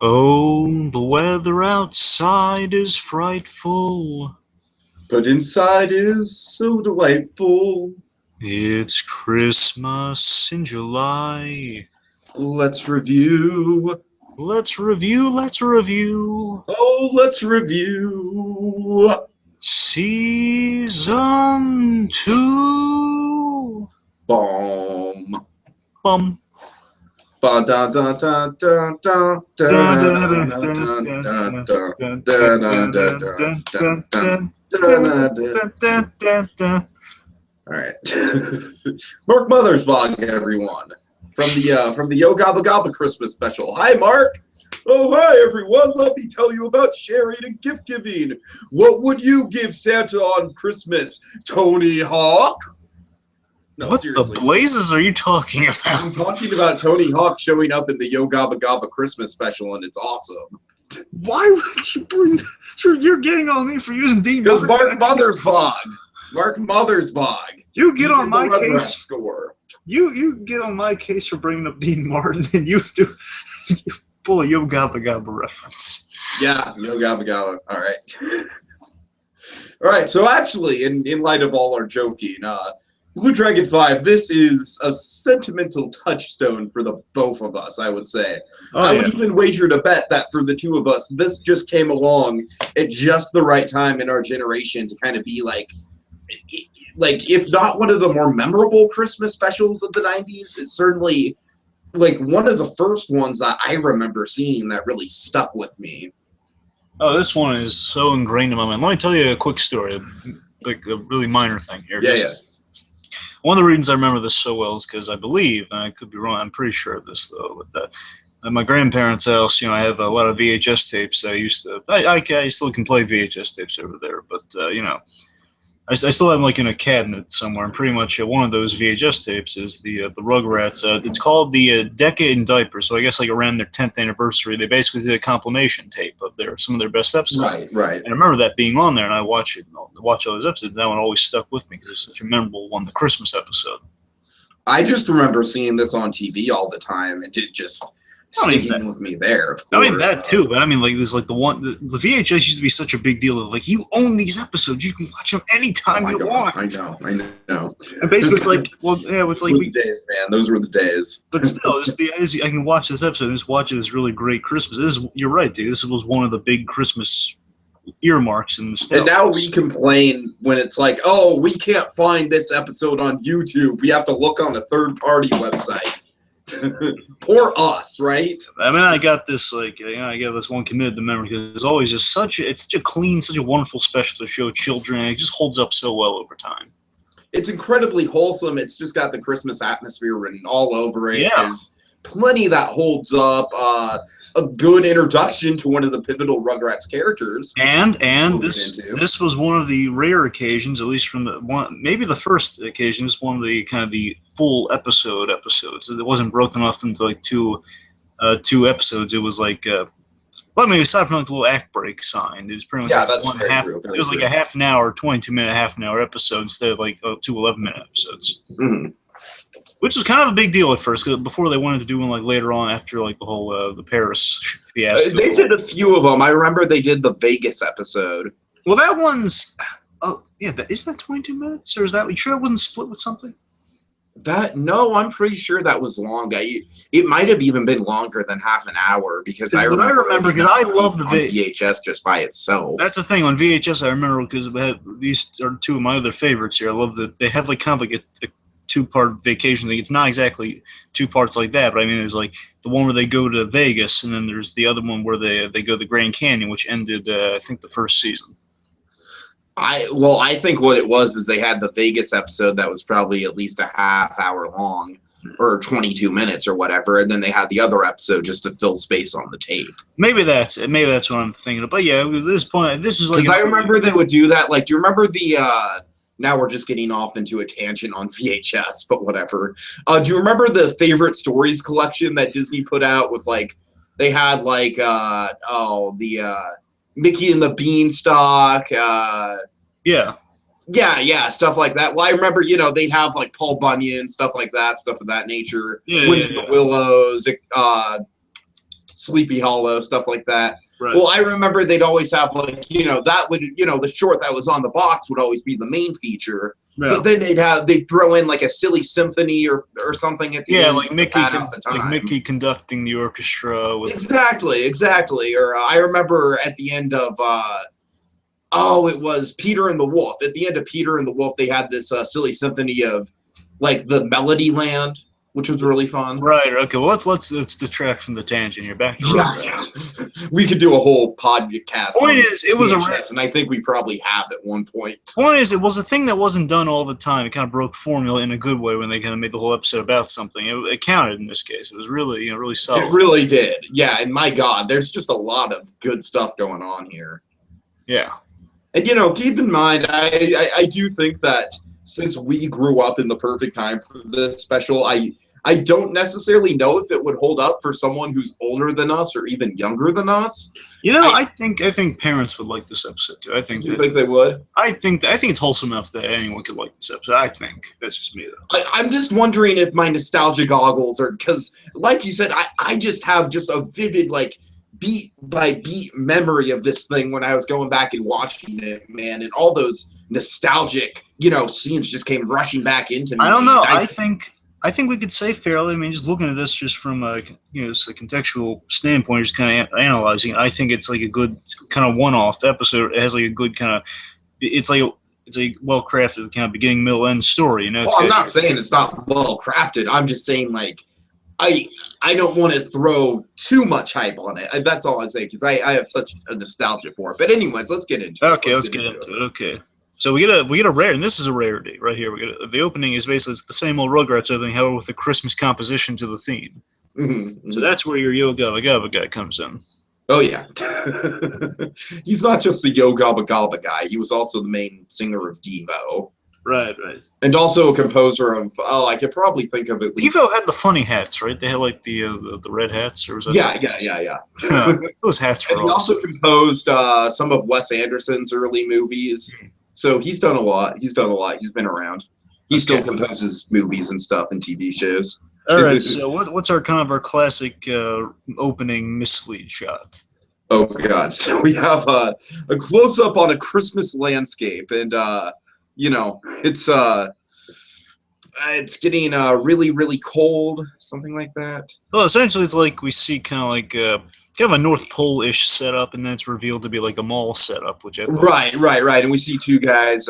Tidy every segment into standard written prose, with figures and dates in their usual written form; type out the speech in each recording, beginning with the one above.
Oh, the weather outside is frightful, but inside is so delightful. It's Christmas in July. Let's review. Let's review. Oh, let's review. Season 2. Boom. Bum. Ba da da da da da da da. All right. Mark Mothersbaugh, everyone, from the Yo Gabba Gabba Christmas special. Hi, Mark. Oh, hi, everyone. Let me tell you about sharing and gift giving. What would you give Santa on Christmas, Tony Hawk? No, what seriously. the blazes are you talking about? I'm talking about Tony Hawk showing up in the Yo Gabba Gabba Christmas special, and it's awesome. Why would you bring... You're getting on me for using Dean Because Mark Mothersbaugh. Mark Mothersbaugh. You get on my Rugrats case. Score. You get on my case for bringing up Dean Martin, and you pull a Yo Gabba Gabba reference. Yeah, Yo Gabba Gabba. All right. All right, so actually, in light of all our joking, BlueDragonFive, this is a sentimental touchstone for the both of us, I would say. I would even wager to bet that for the two of us, this just came along at just the right time in our generation to kind of be like, if not one of the more memorable Christmas specials of the 90s, it's certainly like one of the first ones that I remember seeing that really stuck with me. Oh, this one is so ingrained in my mind. Let me tell you a quick story, like a really minor thing here. Yeah. One of the reasons I remember this so well is because I believe, and I could be wrong, I'm pretty sure of this though, at my grandparents' house, I have a lot of VHS tapes. I still can play VHS tapes over there, but I still have them like in a cabinet somewhere. And pretty much one of those VHS tapes is the Rugrats. It's called the Decade in Diapers. So I guess like around their 10th anniversary, they basically did a compilation tape of some of their best episodes. Right. And I remember that being on there, and I watch all those episodes. That one always stuck with me because it's such a memorable one, the Christmas episode. I just remember seeing this on TV all the time, and it just sticking with me there. Of course. I mean that too, but I mean like this, like the VHS used to be such a big deal. Like you own these episodes, you can watch them anytime you want. I know. And basically, it's like, well, yeah, it's like the days, man. Those were the days. But still, I can watch this episode and just watch this really great Christmas. You're right, dude. This was one of the big Christmas earmarks in the States. And now we complain when it's like, oh, we can't find this episode on YouTube. We have to look on a third-party website. Poor us, right? I mean, I got this I got this one committed to memory because it's always just such a clean, such a wonderful special to show children. And it just holds up so well over time. It's incredibly wholesome. It's just got the Christmas atmosphere written all over it. Yeah. There's plenty that holds up. A good introduction to one of the pivotal Rugrats characters. And this was one of the rare occasions, at least from maybe the first occasion, it's one of the kind of the full episodes. It wasn't broken off into like two episodes. It was like well, I mean, aside from like the little act break sign, it was pretty much that's very true. It was like a half an hour, 22-minute, half an hour episode instead of like 2 11-minute episodes. Mm-hmm. Which was kind of a big deal at first, because before they wanted to do one like later on after like the whole the Paris fiasco. They did a few of them. I remember they did the Vegas episode. Well, that one's isn't that 22 minutes, or is that? You sure it wasn't split with something? No, I'm pretty sure that was long. It might have even been longer than half an hour because I remember because I love the VHS just by itself. That's the thing on VHS. I remember because these are two of my other favorites here. I love that they have like kind of like a 2-part vacation thing. It's not exactly 2 parts like that, but I mean, there's like the one where they go to Vegas, and then there's the other one where they go to the Grand Canyon, which ended I think the first season. I think what it was is they had the Vegas episode that was probably at least a half hour long, or 22 minutes or whatever, and then they had the other episode just to fill space on the tape. Maybe that's what I'm thinking of. But yeah, at this point, this is like. Because I remember they would do that. Like, do you remember the? Now we're just getting off into a tangent on VHS, but whatever. Do you remember the favorite stories collection that Disney put out with like they had like Mickey and the Beanstalk. Yeah, stuff like that. Well, I remember, they'd have like Paul Bunyan, stuff like that, stuff of that nature. Yeah, Wind in the Willows, Sleepy Hollow, stuff like that. Right. Well, I remember they'd always have like, that would, the short that was on the box would always be the main feature. Yeah. But then they'd throw in like a silly symphony or something at the end. Like Mickey conducting the orchestra. Exactly. Or I remember at the end of it was Peter and the Wolf. At the end of Peter and the Wolf, they had this silly symphony of like the Melody Land, which was really fun. Right. Okay. Well, let's detract from the tangent here. Back to Rugrats. We could do a whole podcast. Point is, it was and I think we probably have at one point. Point is, it was a thing that wasn't done all the time. It kind of broke formula in a good way when they kind of made the whole episode about something. It counted in this case. It was really, really solid. It really did. Yeah, and my God, there's just a lot of good stuff going on here. Yeah. And keep in mind, I do think that since we grew up in the perfect time for this special, I don't necessarily know if it would hold up for someone who's older than us or even younger than us. I think parents would like this episode too. You think they would? I think it's wholesome enough that anyone could like this episode. I think that's just me though. I'm just wondering if my nostalgia goggles are, because like you said, I just have just a vivid beat by beat memory of this thing when I was going back and watching it, man, and all those nostalgic scenes just came rushing back into me. I don't know. I think we could say fairly. I mean, just looking at this just from a just a contextual standpoint, just kind of analyzing it. I think it's like a good kind of one-off episode. It has like a good kind of. It's a well-crafted kind of beginning, middle, end story. Well, I'm not saying it's not well-crafted. I'm just saying I don't want to throw too much hype on it. That's all I'm saying, because I have such a nostalgia for it. But anyways, let's get into it. Okay, let's get into it. Okay. So we get a rare, and this is a rarity right here. The opening is basically the same old Rugrats opening, however, with a Christmas composition to the theme. Mm-hmm. So that's where your Yo Gabba Gabba guy comes in. Oh yeah, he's not just the Yo Gabba Gabba guy. He was also the main singer of Devo. Right. And also a composer of. Oh, I could probably think of it. Devo had the funny hats, right? They had like the red hats, or was that? Yeah. Those hats were. And he also composed some of Wes Anderson's early movies. So he's done a lot. He's been around. He still composes movies and stuff and TV shows. All right. So what's our classic opening mislead shot? Oh God! So we have a close up on a Christmas landscape, and it's getting really, really cold, something like that. Well, essentially, it's like we see kind of a North Pole-ish setup, and then it's revealed to be like a mall setup, which I thought. Right. And we see two guys.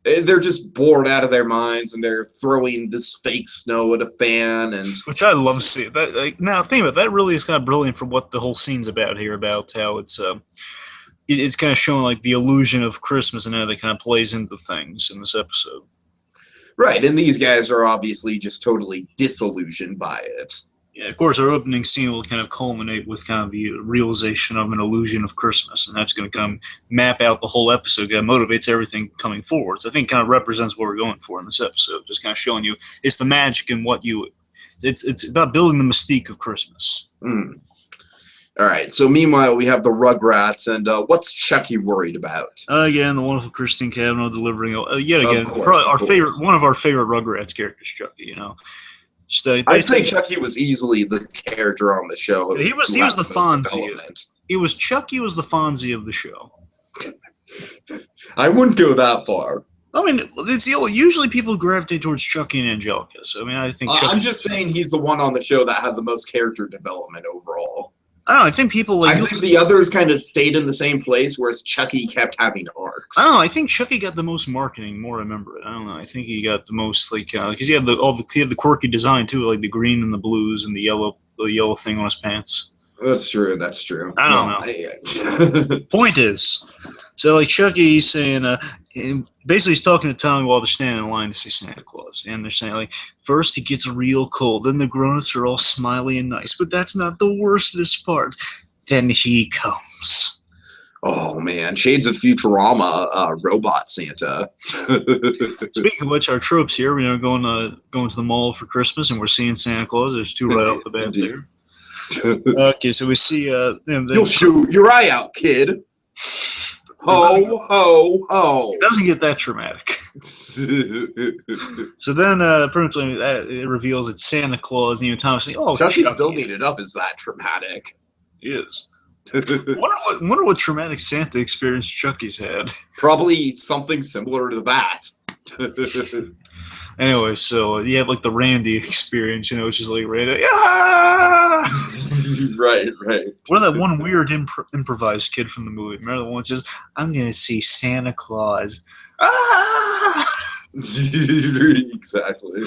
They're just bored out of their minds, and they're throwing this fake snow at a fan, and which I love seeing. That now, think about it, that. Really is kind of brilliant for what the whole scene's about here. About how it's kind of showing like the illusion of Christmas and how that kind of plays into things in this episode. Right, and these guys are obviously just totally disillusioned by it. Yeah, of course, our opening scene will kind of culminate with kind of the realization of an illusion of Christmas, and that's going to kind of map out the whole episode, kind of motivates everything coming forward. So I think kind of represents what we're going for in this episode, just kind of showing you it's the magic in what you – it's about building the mystique of Christmas. Mm. All right, so meanwhile, we have the Rugrats, and what's Chucky worried about? Again, the wonderful Christine Cavanaugh delivering yet again probably one of our favorite Rugrats characters, Chucky. I'd say Chucky was easily the character on the show. He was the Fonzie. Chucky was the Fonzie of the show. I wouldn't go that far. I mean, usually people gravitate towards Chucky and Angelica. So I mean, I think I'm just saying he's the one on the show that had the most character development overall. I don't know. I think people I think the others kind of stayed in the same place, whereas Chucky kept having arcs. I don't know. I think Chucky got the most marketing. More I remember it. I don't know. I think he got the most because he had the quirky design too, like the green and the blues and the yellow thing on his pants. That's true. I don't know. Point is, so like Chucky, he's saying, basically he's talking to Tommy while they're standing in line to see Santa Claus, and they're saying like, first he gets real cold, then the grown-ups are all smiley and nice, but that's not the worstest part. Then he comes. Oh man, shades of Futurama, robot Santa. Speaking of which, our tropes here, we're going to the mall for Christmas, and we're seeing Santa Claus. There's two right off the bat there. Okay, so we see you'll shoot your eye out, kid. Ho, ho, ho. It doesn't get that dramatic. So then, pretty much, it reveals it's Santa Claus, and Thomas saying, "Oh, Chucky building it up is that dramatic." He is. Wonder what traumatic Santa experience Chucky's had. Probably something similar to that. Anyway, so you have like the Randy experience, you know, which is like Randy. Ah! Right. What that one weird improvised kid from the movie? Remember the one that says, "I'm gonna see Santa Claus." Ah! Exactly.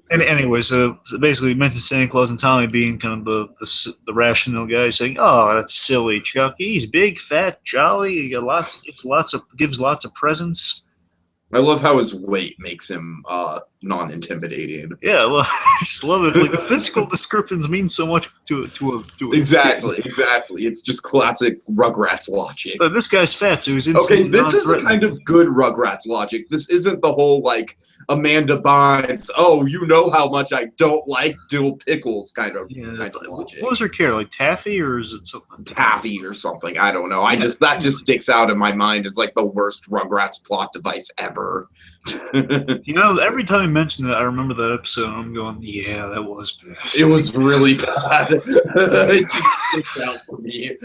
And anyway, so basically, you mentioned Santa Claus and Tommy being kind of the rational guy, saying, "Oh, that's silly, Chucky. He's big, fat, jolly. He got gives lots of presents." I love how his weight makes him non-intimidating. Yeah, well, I just love it. It's like the physical descriptions mean so much to Exactly. It's just classic Rugrats logic. But this guy's fat, so he's okay. This is a kind of good Rugrats logic. This isn't the whole like Amanda Bynes. Oh, you know how much I don't like dill pickles kind of logic. What was her character, like Taffy, or is it something? Taffy or something. I don't know. That just sticks out in my mind as like the worst Rugrats plot device ever. You know, every time I mention that, I remember that episode, and I'm going, yeah, that was bad. It was really bad. It just sticks out for me.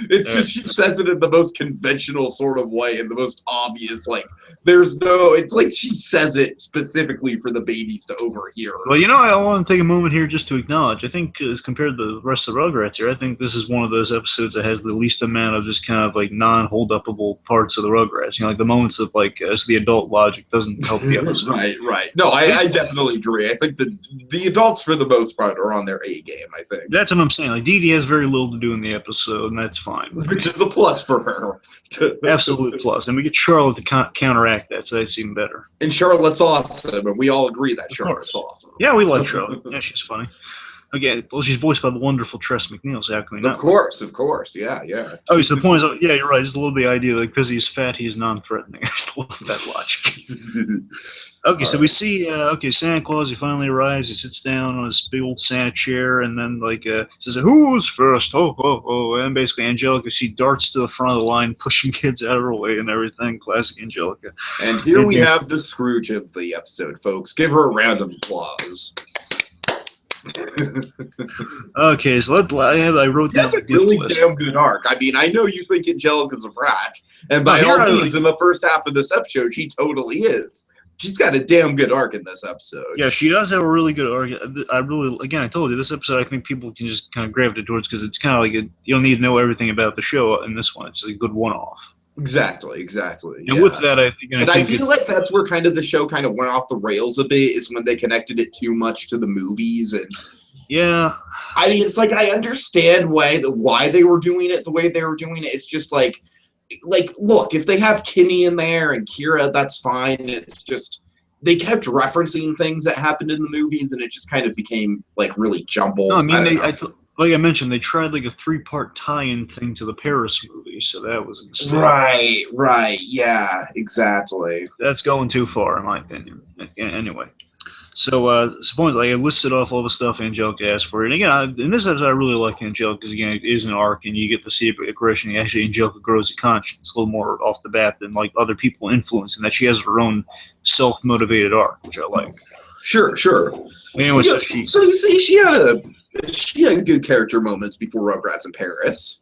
It's just she says it in the most conventional sort of way, in the most obvious, like, it's like she says it specifically for the babies to overhear. Well, you know, I want to take a moment here just to acknowledge, I think as compared to the rest of the Rugrats here, I think this is one of those episodes that has the least amount of just kind of like non-hold-upable parts of the Rugrats. You know, like the moments of like, so the adult logic doesn't help the episode. Right. No, I definitely agree. I think the adults, for the most part, are on their A game, I think. That's what I'm saying. Like, Dee Dee has very little to do in the episode, and that's fine. Which is a plus for her. Absolute plus. And we get Charlotte to counteract that, so that's even better. And Charlotte's awesome, and we all agree that Charlotte's awesome. Yeah, we like Charlotte. Yeah, she's funny. Again, well, she's voiced by the wonderful Tress MacNeille, so how can we not? Of course. Yeah. Oh, so the point is, yeah, you're right. Just a little bit the idea that because he's fat, he's non-threatening. I just love that logic. Okay, so we see, Santa Claus, he finally arrives, he sits down on his big old Santa chair, and then, says, "Who's first? Oh. And basically, Angelica, she darts to the front of the line, pushing kids out of her way and everything. Classic Angelica. And here we have the Scrooge of the episode, folks. Give her a round of applause. Okay, so I wrote down that's a really damn good arc. I mean, I know you think Angelica's a brat, and by all means, in the first half of this episode, she totally is. She's got a damn good arc in this episode. Yeah, she does have a really good arc. I told you, this episode I think people can just kind of gravitate towards because it's kind of like you don't need to know everything about the show in this one. It's just a good one-off. Exactly. And with that, I think... I feel like that's where kind of the show kind of went off the rails a bit, is when they connected it too much to the movies. And yeah. I mean, it's like I understand why they were doing it the way they were doing it. It's just like, look, if they have Kenny in there and Kira, that's fine. It's just... they kept referencing things that happened in the movies, and it just kind of became, like, really jumbled. No, I mean, like I mentioned, they tried like a 3-part tie-in thing to the Paris movie, so that was a mistake. Right, yeah, exactly. That's going too far, in my opinion. Anyway, so suppose I listed off all the stuff Angelica asked for, and again, in this episode, I really like Angelica because again, it is an arc, and you get to see a progression. Actually, Angelica grows a conscience a little more off the bat than like other people influence, and that she has her own self-motivated arc, which I like. Sure. Anyway, so you see, she had good character moments before Rugrats in Paris.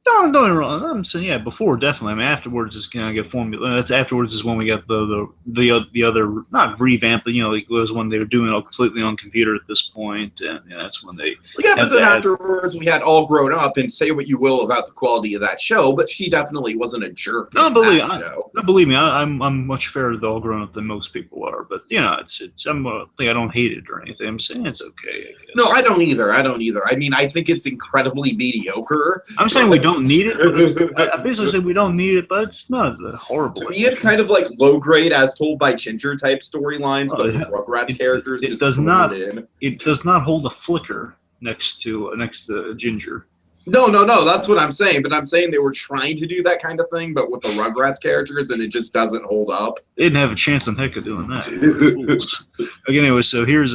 No, don't get me wrong. I'm saying before definitely. I mean, afterwards is kind of get formula. That's afterwards is when we got the other not revamp, but it was when they were doing it all completely on computer at this point, and that's when they. Yeah, but then afterwards we had All Grown Up, and say what you will about the quality of that show, but she definitely wasn't a jerk. No, believe me, I'm much fairer to All Grown Up than most people are, but I don't hate it or anything. I'm saying it's okay. I guess. No, I don't either. I mean, I think it's incredibly mediocre. I'm saying we don't need it. I basically said we don't need it, but it's not horrible. To me, it's kind of like low grade as told by Ginger type storylines, but Rugrats characters. It does not. It does not hold a flicker next to Ginger. No, that's what I'm saying. But I'm saying they were trying to do that kind of thing, but with the Rugrats characters, and it just doesn't hold up. They didn't have a chance in heck of doing that. Okay, anyway, so here's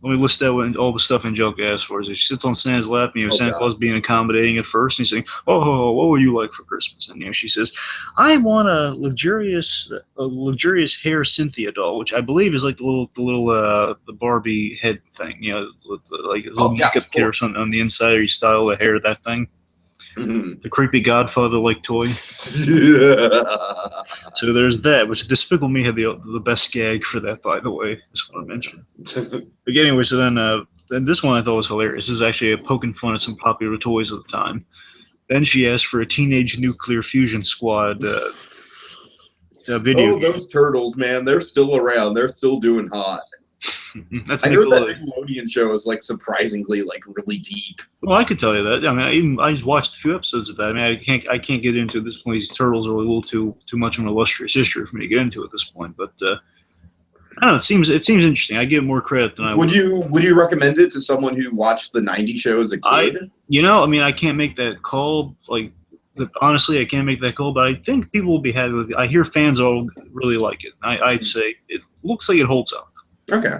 Let me list out all the stuff Angelica asked for. She sits on Santa's lap, and Santa Claus being accommodating at first, and he's saying, "Oh, what would you like for Christmas?" And she says, "I want a luxurious hair Cynthia doll, which I believe is like the Barbie head thing, like a little makeup kit or something on the inside, or you style the hair that thing." Mm-hmm. The creepy Godfather-like toy. Yeah. So there's that, which Despicable Me had the best gag for that, by the way. Just want to mention. But anyway, so then this one I thought was hilarious. This is actually a poking fun at some popular toys at the time. Then she asked for a Teenage Nuclear Fusion Squad video. Oh, those turtles, man! They're still around. They're still doing hot. That's I heard that Nickelodeon show is like surprisingly like really deep. Well, I could tell you that. I mean, I just watched a few episodes of that. I mean, I can't get into it at this point. These turtles are a little too much of an illustrious history for me to get into at this point. But I don't know. It seems interesting. I give more credit than I would. Would you recommend it to someone who watched the '90s show as a kid? I mean, I can't make that call. Honestly, I can't make that call. But I think people will be happy with it. I hear fans all really like it. I'd say it looks like it holds up. Okay.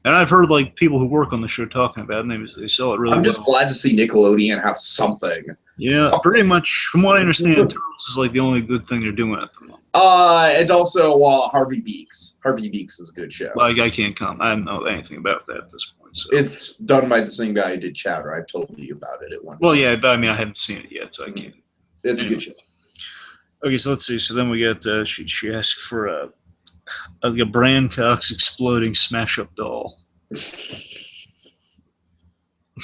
And I've heard like people who work on the show talking about it, and they sell it really well. I'm just glad to see Nickelodeon have something. Yeah, pretty much. From what I understand, Turtles is like the only good thing they're doing at the moment. And also Harvey Beaks. Harvey Beaks is a good show. Like I can't comment. I don't know anything about that at this point. So. It's done by the same guy who did Chowder. I've told you about it at one point. Well, yeah, but I mean, I haven't seen it yet, so I can't. It's a good show. Okay, so let's see. So then we got she asked for a Bran Cox exploding smash-up doll.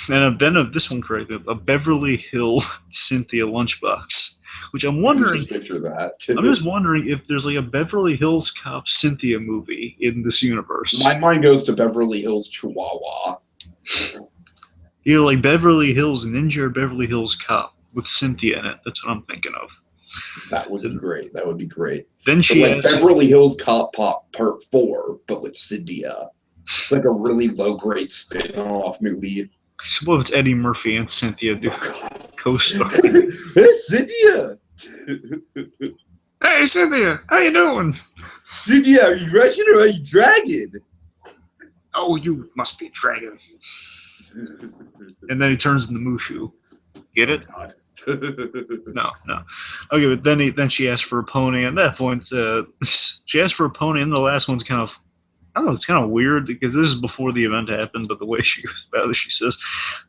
And then this one correctly, a Beverly Hill Cynthia lunchbox, which I'm wondering. Just picture that. I'm just wondering if there's like a Beverly Hills Cop Cynthia movie in this universe. My mind goes to Beverly Hills Chihuahua. Either like Beverly Hills Ninja or Beverly Hills Cop with Cynthia in it. That's what I'm thinking of. That would be great. That would be great. Then she like Beverly Hills Cop Pop Part 4, but with Cynthia. It's like a really low-grade spin-off movie. Well, it's Eddie Murphy and Cynthia do co-star. Hey, Cynthia! Hey, Cynthia! How you doing? Cynthia, are you Russian or are you dragon? Oh, you must be dragon. And then he turns into Mushu. Get it? God. No. Okay, but then she asked for a pony. At that point, she asked for a pony, and the last one's kind of, I don't know, it's kind of weird because this is before the event happened, but the way she goes about it, she says,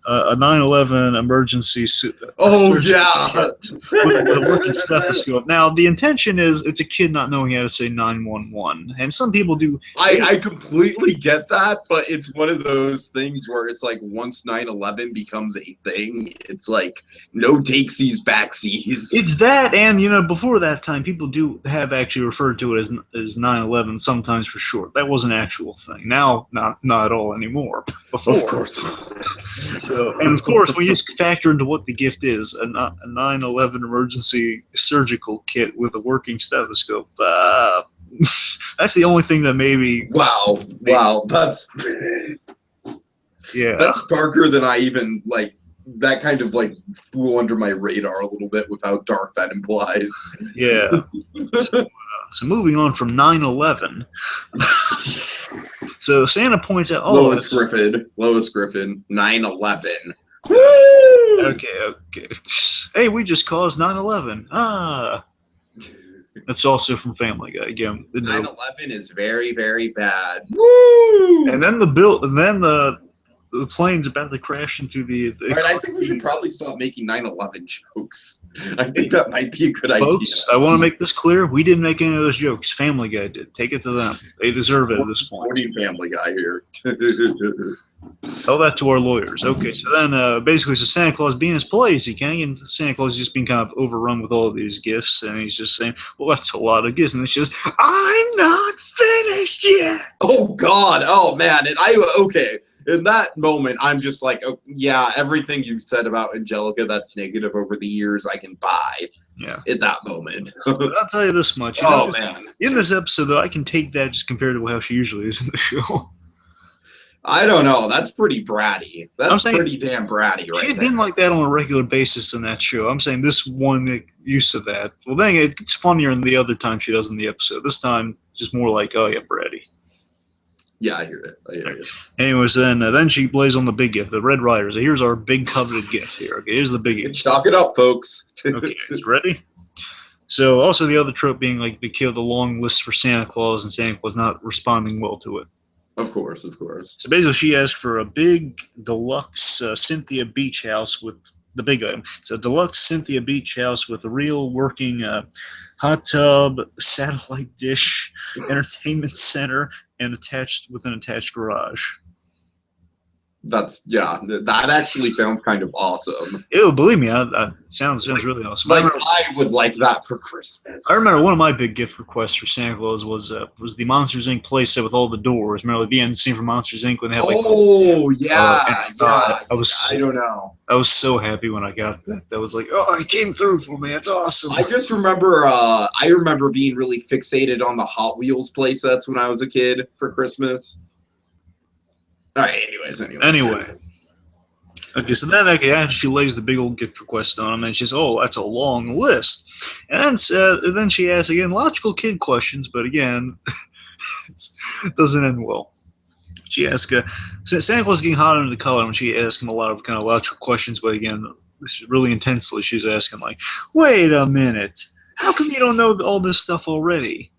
a 9/11 emergency suit. Oh, yeah. With a working stethoscope. Now, the intention is it's a kid not knowing how to say 911. And some people do. I completely get that, but it's one of those things where it's like once 9/11 becomes a thing, it's like no takesies, backsies. It's that, and, before that time, people do have actually referred to it as 9/11 sometimes for short. That was an actual thing. Now, not at all anymore. Before. Of course. So, and of course, when you factor into what the gift is, a 9/11 emergency surgical kit with a working stethoscope, that's the only thing that maybe. Wow, that's yeah. That's darker than I even like. That kind of like flew under my radar a little bit with how dark that implies. Yeah. So moving on from 9/11. So Santa points out, Lois Griffin, 9/11. Woo! Okay. Hey, we just caused 9/11. That's also from Family Guy. Again, 9/11 is very, very bad. Woo! And then the plane's about to crash into the All right, I think we should probably stop making 9/11 jokes. I think that might be a good Folks, idea. I want to make this clear. We didn't make any of those jokes. Family Guy did. Take it to them. They deserve it at this point. Supporting Family Guy here. Tell that to our lawyers. Okay, so then basically, so Santa Claus being as polite as he can, and Santa Claus is just being kind of overrun with all of these gifts, and he's just saying, well, that's a lot of gifts. And then she says, I'm not finished yet. Oh, God. Oh, man. And okay. In that moment, I'm just like, oh, yeah, everything you said about Angelica that's negative over the years, I can buy. Yeah. At that moment. But I'll tell you this much. Man. In this episode, though, I can take that just compared to how she usually is in the show. I don't know. That's pretty bratty. That's pretty damn bratty, right? She's been like that on a regular basis in that show. I'm saying this one used to that. Well, then it's funnier than the other time she does in the episode. This time, just more like, oh, yeah, bratty. Yeah, I hear it. I hear it. Anyways, then she plays on the big gift, the Red Riders. Here's our big coveted gift here. Okay, here's the biggie. Chalk it up, folks. Okay, guys, ready? So also the other trope being like the kid with the long list for Santa Claus and Santa Claus not responding well to it. Of course, of course. So basically, she asked for a big deluxe Cynthia Beach house with the big item. So deluxe Cynthia Beach house with a real working hot tub, satellite dish, entertainment center, and attached with an attached garage. That actually sounds kind of awesome. Ew, believe me, sounds really awesome. Like I would like that for Christmas. I remember one of my big gift requests for Santa Claus was the Monsters Inc. playset with all the doors. Remember like, the end scene from Monsters Inc. when they had like I don't know. I was so happy when I got that. That was like, oh, it came through for me. It's awesome. I just remember I remember being really fixated on the Hot Wheels playsets when I was a kid for Christmas. All right, anyway. Okay, so then after she lays the big old gift request on him, and she says, "Oh, that's a long list." And then she asks again logical kid questions, but again, it doesn't end well. She asks, Santa Claus is getting hot under the collar when she asks him a lot of kind of logical questions, but again, really intensely, she's asking like, "Wait a minute, how come you don't know all this stuff already?"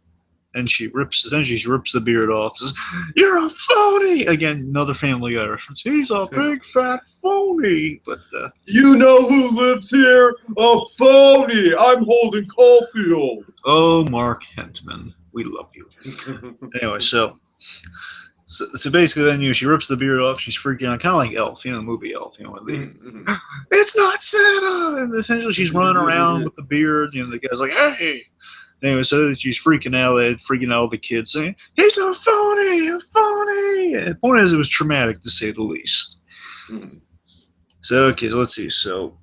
And she rips the beard off. Says, "You're a phony!" Again, another Family Guy reference. He's a big fat phony. But you know who lives here? A phony. I'm Holden Caulfield. Oh, Mark Hentman, we love you. Anyway, so basically, then she rips the beard off. She's freaking out, kind of like Elf, the movie Elf. It's not Santa. And essentially, she's running around with the beard. The guy's like, "Hey." Anyway, so she's freaking out all the kids saying, "He's a phony, a phony." And the point is, it was traumatic to say the least. So, okay, so let's see. So,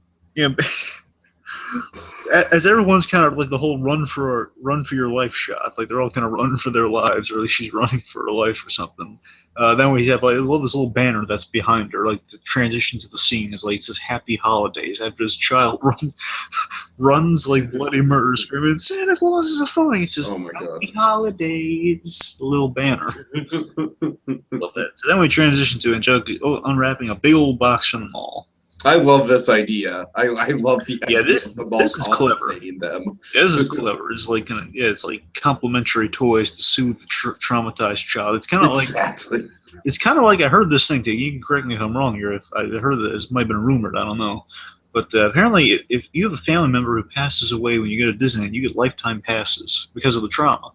as everyone's kind of like the whole run for your life shot, like they're all kind of running for their lives, or at least she's running for her life or something. Then we have like I love this little banner that's behind her, like the transition to the scene is like it says "Happy Holidays" after this child runs like bloody murder, screaming "Santa Claus is a phony." It says "Happy Holidays." The little banner. Love that. So then we transition to Angelica unwrapping a big old box from the mall. I love this idea. I love the idea. This is clever. Them. This is clever. It's like it's like complimentary toys to soothe the traumatized child. It's kind of like it's kind of like I heard this thing. You can correct me if I'm wrong here. If I heard that this might have been rumored, I don't know. But apparently, if you have a family member who passes away when you go to Disneyland, you get lifetime passes because of the trauma.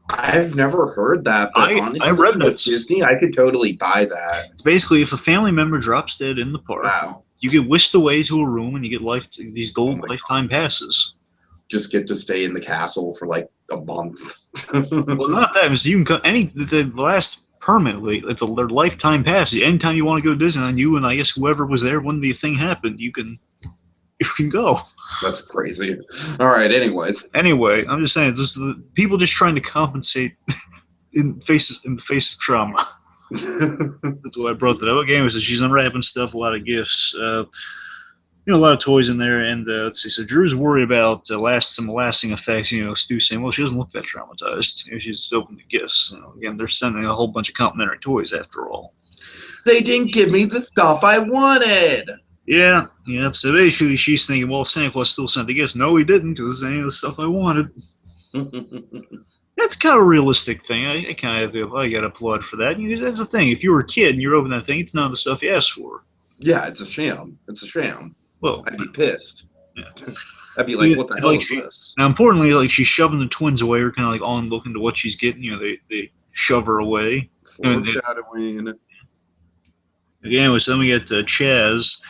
I've never heard that, but honestly, I read that. Disney, I could totally buy that. Basically, if a family member drops dead in the park, you get whisked away to a room and you get these gold lifetime passes. Just get to stay in the castle for like a month. Well, not that. So you can the last permanently. It's their lifetime passes. Anytime you want to go to Disneyland, you and I guess whoever was there when the thing happened, you can go. That's crazy. All right. Anyway, I'm just saying, it's just people just trying to compensate in the face of trauma. That's why I brought that up. Again, she's unwrapping stuff, a lot of gifts, a lot of toys in there. And let's see. So Drew's worried about some lasting effects. Stu's saying, well, she doesn't look that traumatized. She's just opened the gifts. Again, they're sending a whole bunch of complimentary toys after all. They didn't give me the stuff I wanted. Yeah. So basically, she's thinking, well, Santa Claus still sent the gifts. No, he didn't, because this ain't any of the stuff I wanted. That's kind of a realistic thing. I got to applaud for that. That's the thing. If you were a kid and you're opening that thing, it's none of the stuff you asked for. Yeah, it's a sham. Well, I'd be pissed. Yeah. I'd be like, what the hell is this? Now, importantly, like she's shoving the twins away. We're kind of like on looking to what she's getting. They shove her away. Foreshadowing. Anyway, so then we get Chaz.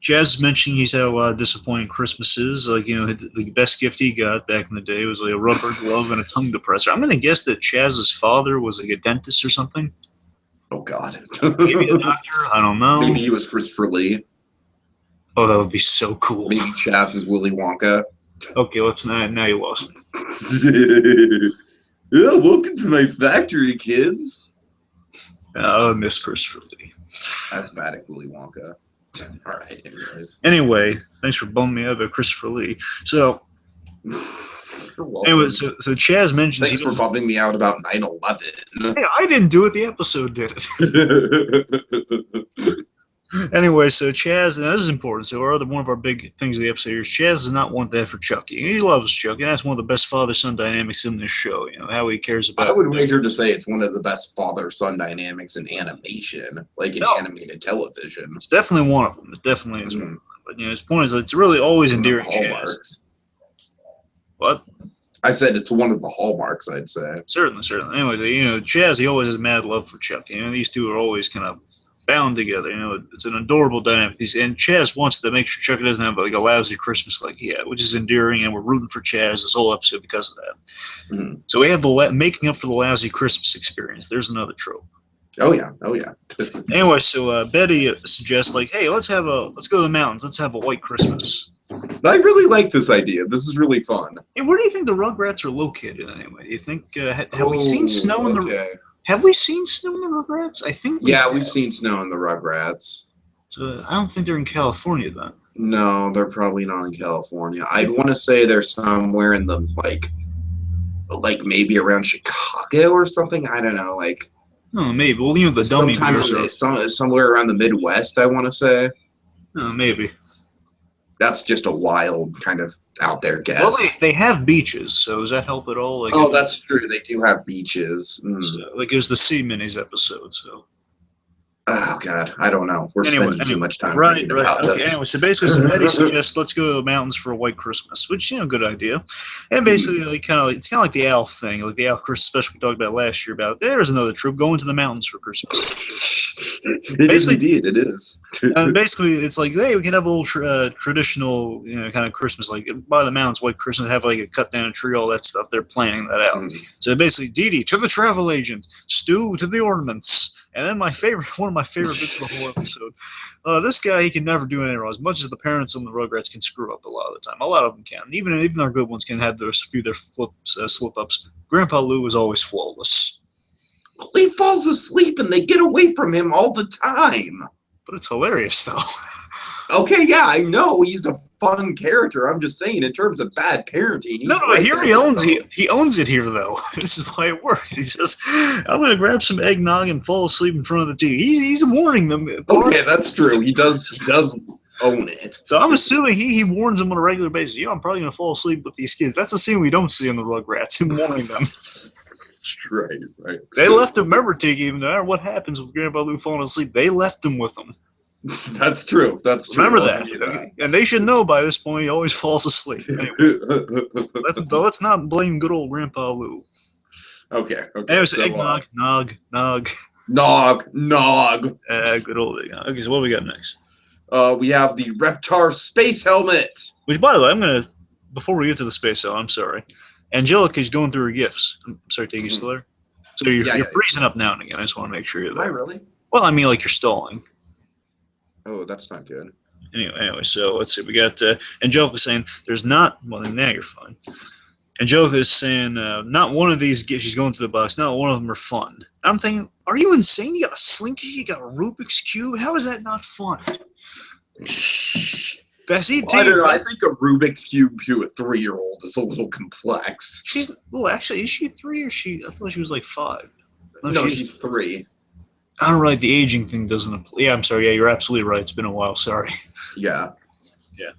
Chaz is mentioning he's had a lot of disappointing Christmases. Like, the best gift he got back in the day was like a rubber glove and a tongue depressor. I'm going to guess that Chaz's father was like a dentist or something. Oh, God. Maybe a doctor. I don't know. Maybe he was Christopher Lee. Oh, that would be so cool. Maybe Chaz is Willy Wonka. Okay, now you lost me. Yeah, welcome to my factory, kids. I miss Christopher Lee. Asthmatic Willy Wonka. All right, anyways. Anyway, thanks for bumming me up about Christopher Lee. So, You're welcome. Anyway, so Chaz mentions Thanks for bumming me out about 9/11. Hey, I didn't do it. The episode did it. Anyway, so Chaz, and this is important. So one of our big things of the episode here is Chaz does not want that for Chucky. He loves Chucky, and that's one of the best father-son dynamics in this show. You know how he cares about. I would wager to say it's one of the best father-son dynamics in animation, like in animated television. It's definitely one of them. It definitely is one of them. But his point is, it's really always endearing. Hallmarks. What? I said it's one of the hallmarks. I'd say certainly. Anyway, Chaz, he always has mad love for Chucky. These two are always kind of bound together. It's an adorable dynamic. And Chaz wants to make sure Chucky doesn't have like a lousy Christmas like he had, which is endearing, and we're rooting for Chaz this whole episode because of that. So we have the making up for the lousy Christmas experience. There's another trope. Oh yeah. Anyway, so Betty suggests like, hey, let's go to the mountains. Let's have a white Christmas. I really like this idea. This is really fun. Hey, where do you think the Rugrats are located anyway? Do you think have we seen snow in the? Have we seen snow in the Rugrats? I think we've seen snow in the Rugrats. So I don't think they're in California then. No, they're probably not in California. I'd want to say they're somewhere in the like maybe around Chicago or something. I don't know, like. Oh, maybe. Well, the dummy bears somewhere around the Midwest. I want to say. Oh, maybe. That's just a wild kind of out there guess. Well, they have beaches, so does that help at all? Like, that's true. They do have beaches. So, like it was the Sea Minis episode, so. Oh God, I don't know. We're spending too much time thinking about this. Anyway, so basically, Betty suggests let's go to the mountains for a white Christmas, which good idea. And basically, it's kind of like the Alf thing, like the Alf Christmas special we talked about last year. About there's another troop going to the mountains for Christmas. It is indeed. It is. And basically, it's like, hey, we can have a little traditional, kind of Christmas, like by the mountains, white Christmas, have like a cut down a tree, all that stuff. They're planning that out. So basically, Dee Dee to the travel agent, Stu to the ornaments, and then one of my favorite bits of the whole episode. This guy, he can never do anything wrong. As much as the parents on the Rugrats can screw up a lot of the time, a lot of them can. Even our good ones can have their slip ups. Grandpa Lou is always flawless. He falls asleep and they get away from him all the time. But it's hilarious, though. Okay, yeah, I know he's a fun character. I'm just saying, in terms of bad parenting. No, here he owns it here, though. This is why it works. He says, "I'm going to grab some eggnog and fall asleep in front of the TV." He's warning them. Okay, that's true. He does own it. So I'm assuming he warns them on a regular basis. I'm probably going to fall asleep with these kids. That's the scene we don't see in the Rugrats. Him warning them. Right. They left him, remember, Tiki, no matter what happens with Grandpa Lou falling asleep, they left him with them. That's true. Remember that. And they should know by this point he always falls asleep. Anyway, let's not blame good old Grandpa Lou. Okay. Anyway, so eggnog, nog. Nog. Good old eggnog. Okay, so what do we got next? We have the Reptar space helmet. Which, by the way, before we get to the space helmet, I'm sorry. Angelica's going through her gifts. I'm sorry, Tiki, you still there? So you're freezing up now and again. I just want to make sure you're there. Am I really? Well, I mean, like you're stalling. Oh, that's not good. Anyway, so let's see. We got Angelica saying there's not. Well, now you're fine. Angelica is saying not one of these gifts. She's going through the box. Not one of them are fun. I'm thinking, are you insane? You got a slinky. You got a Rubik's cube. How is that not fun? Bessie, I don't know. I think a Rubik's cube to a 3-year-old is a little complex. Actually, is she 3 or she? I thought she was like 5. No, she's 3. I don't know. The aging thing doesn't apply. Yeah, I'm sorry. Yeah, you're absolutely right. It's been a while. Sorry. Yeah.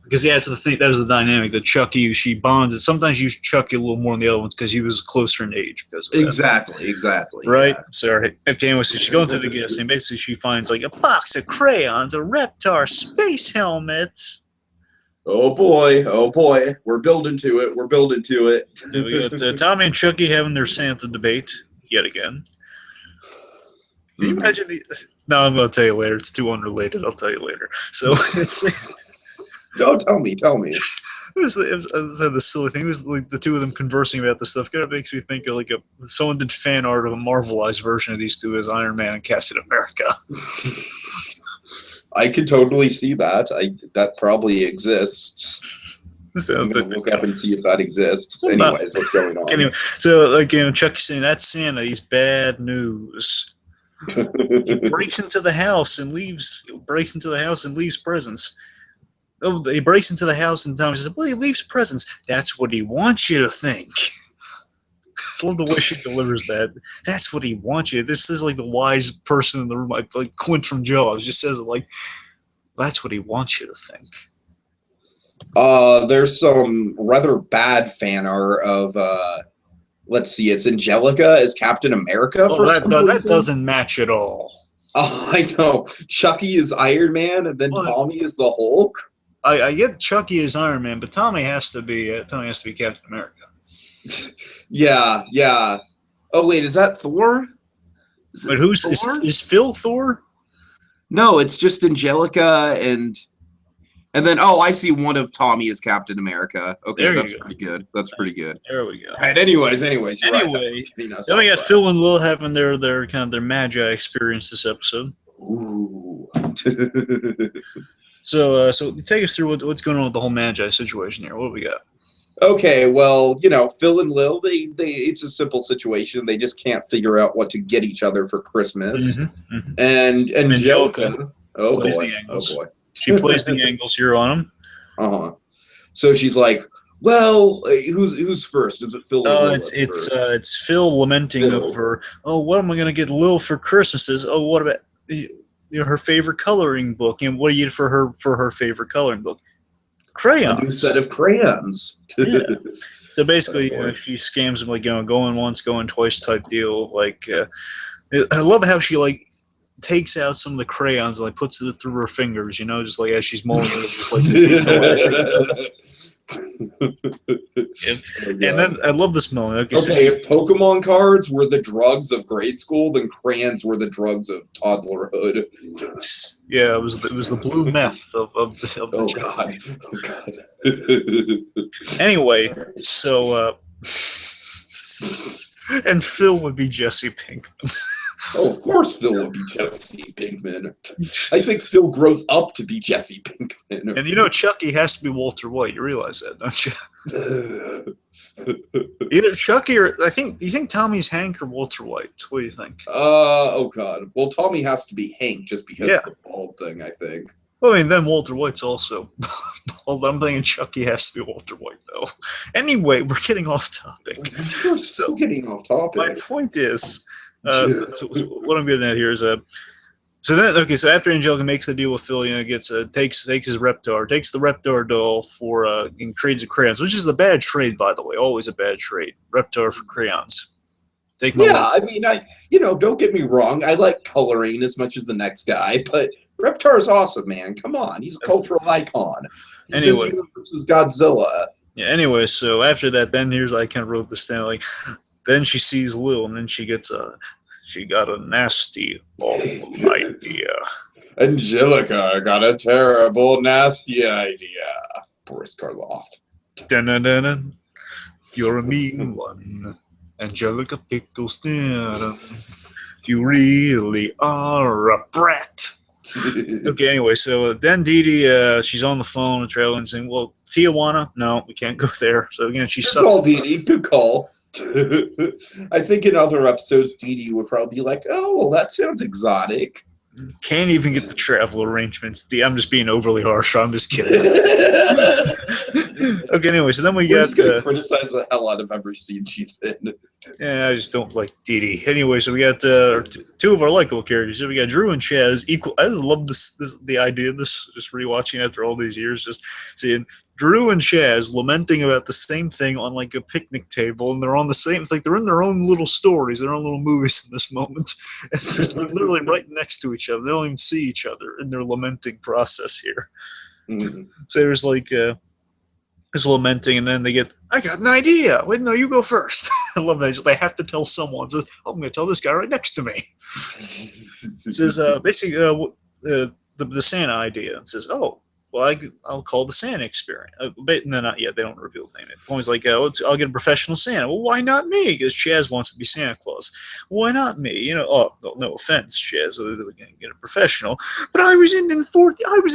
Because it's the thing. That was the dynamic. That Chucky, she bonds. Sometimes you use Chucky a little more than the other ones because he was closer in age. Because of exactly. Right. Yeah. Sorry. Okay. Anyway, so she's going through the gifts, and basically she finds like a box of crayons, a Reptar space helmet. Oh boy. We're building to it. So we got Tommy and Chucky having their Santa debate yet again. Can you imagine No, I'm going to tell you later. It's too unrelated. I'll tell you later. So No, tell me. It was the silly thing. It was like the two of them conversing about this stuff. Kind of makes me think of like someone did fan art of a Marvelized version of these two as Iron Man and Captain America. I could totally see that. That probably exists. I'm gonna look up and see if that exists. Anyways, what's going on? Anyway, so Chucky's saying that's Santa. He's bad news. He breaks into the house and leaves presents. Oh, he breaks into the house and Tommy says, well, he leaves presents. That's what he wants you to think. I love the way she delivers that. That's what he wants you. This is like the wise person in the room, like Quint from Jaws. Just says it like, that's what he wants you to think. There's some rather bad fan art of, let's see, it's Angelica as Captain America for some reason. That doesn't match at all. Oh, I know. Chucky is Iron Man, and then Tommy is the Hulk. I get Chucky as Iron Man, but Tommy has to be Captain America. Yeah. Oh wait, is that Thor? But is Phil Thor? No, it's just Angelica and then I see one of Tommy as Captain America. Okay, that's pretty good. That's pretty good. There we go. All right. Anyways, then we got Phil and Lil having their kind of their magi experience this episode. Ooh. So take us through what's going on with the whole magi situation here. What do we got? Okay, well, Phil and Lil, they it's a simple situation. They just can't figure out what to get each other for Christmas. And Angelica, oh boy. She plays the angles here on him. So she's like, well, who's first? Is it Phil or Lil? It's Phil lamenting over, what am I going to get Lil for Christmases? Oh, what about her favorite coloring book? And what do you get for her favorite coloring book? Crayons. A new set of crayons. Yeah. So basically, she scams him, like, going once, going twice type deal. Like, I love how she takes out some of the crayons and puts it through her fingers. Just like as she's mulling it, just and then I love this moment. Okay, if Pokemon cards were the drugs of grade school, then crayons were the drugs of toddlerhood. Yeah, it was the blue meth of the God. Anyway, so and Phil would be Jesse Pinkman. Oh, of course Phil would be Jesse Pinkman. I think Phil grows up to be Jesse Pinkman. And Chucky has to be Walter White. You realize that, don't you? Either Chucky or you think Tommy's Hank or Walter White? What do you think? Oh God. Well, Tommy has to be Hank just because of the bald thing, I think. Well, I mean, then Walter White's also bald, but I'm thinking Chucky has to be Walter White, though. Anyway, we're getting off topic. We're still getting off topic. My point is, so what I'm getting at here is, so after Angelica makes the deal with Phil, takes his Reptar, takes the Reptar doll for and trades of crayons, which is a bad trade, by the way, always a bad trade. Reptar for crayons. I mean, don't get me wrong, I like coloring as much as the next guy, but Reptar is awesome, man. Come on, he's a cultural icon. Anyway, versus Godzilla. Yeah. Anyway, so after that, then I kind of wrote this down. Then she sees Lil, and then she got a nasty idea. Angelica got a terrible, nasty idea. Boris Karloff. Dun-dun-dun-dun. You're a mean one. Angelica Pickles. You really are a brat. Okay, anyway, so then Dee Dee, she's on the phone with Trailer and saying, well, Tijuana? No, we can't go there. So again, she sucks. Good call, Dee Dee. Good call. I think in other episodes, Dee Dee would probably be like, oh, well, that sounds exotic. Can't even get the travel arrangements. I'm just being overly harsh. I'm just kidding. Okay, anyway, so then we got criticize the hell out of every scene she's in. Yeah, I just don't like Dee Dee. Anyway, so we got two of our likable characters. So we got Drew and Chaz. I just love the idea of this. Just rewatching after all these years, just seeing Drew and Chaz lamenting about the same thing on a picnic table, and they're on the same they're in their own little stories, their own little movies in this moment, and they're literally right next to each other. They don't even see each other in their lamenting process here. Mm-hmm. So there's is lamenting, and then they get, I got an idea. Wait, no, you go first. I love that. They have to tell someone. So, I'm going to tell this guy right next to me. It says, basically, the Santa idea. It says, well, I'll call the Santa experiment. But no, not yet. They don't reveal the name. Always I'll get a professional Santa. Well, why not me? Because Chaz wants to be Santa Claus. Why not me? No offense, Chaz. They're going to get a professional. But I was in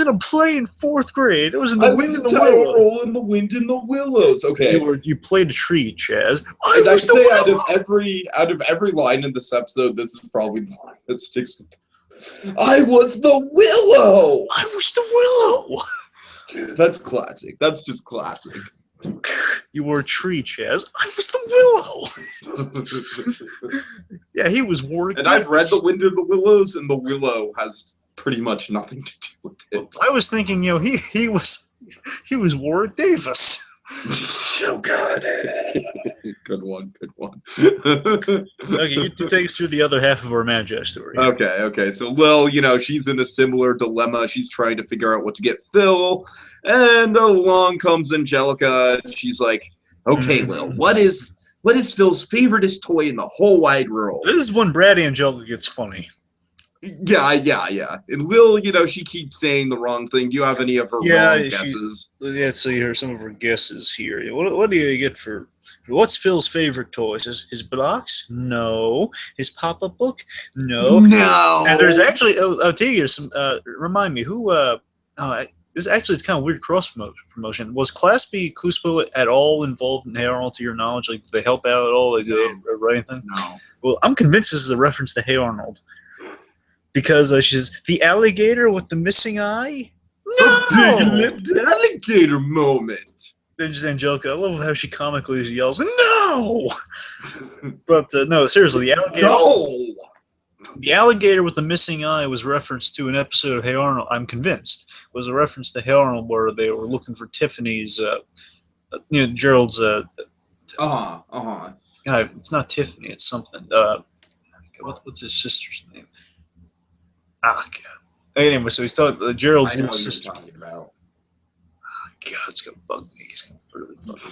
a play in 4th grade. It was in the Wind in the Willows. Role in the Wind in the Willows. Okay. You played a tree, Chaz. Out of every line in this episode, this is probably the line that sticks with me. I was the Willow. I was the Willow. That's classic. That's just classic. You were a tree, Chaz. I was the willow. Yeah, he was Warwick. And I've read The Wind of the Willows, and the willow has pretty much nothing to do with it. I was thinking, he was Warwick Davis. Oh God. Good one. Okay, you take us through the other half of our Magi story. Okay. So Lil, she's in a similar dilemma. She's trying to figure out what to get Phil, and along comes Angelica. And she's like, "Okay, Lil, what is Phil's favoriteest toy in the whole wide world?" This is when Brad Angelica gets funny. Yeah. And Lil, she keeps saying the wrong thing. Do you have any of her wrong guesses? Yeah, so you hear some of her guesses here. What do you get for what's Phil's favorite toys? His blocks? No. His pop-up book? No. And there's actually remind me who this actually is kind of weird cross promotion. Was Class B Cuspo at all involved in Hey Arnold, to your knowledge? Like, did they help out at all? Like, did they write anything? No. Well, I'm convinced this is a reference to Hey Arnold. Because she's the alligator with the missing eye? No! A big-lipped alligator moment. Then just Angelica, I love how she comically yells, "No!" But no, seriously, the alligator with the missing eye was referenced to an episode of Hey Arnold. I'm convinced was a reference to Hey Arnold where they were looking for Tiffany's, Gerald's. It's not Tiffany. It's something. What's his sister's name? God. Anyway, so he's talking Gerald's little sister. Talking about. God, it's gonna bug me. He's gonna really bug me.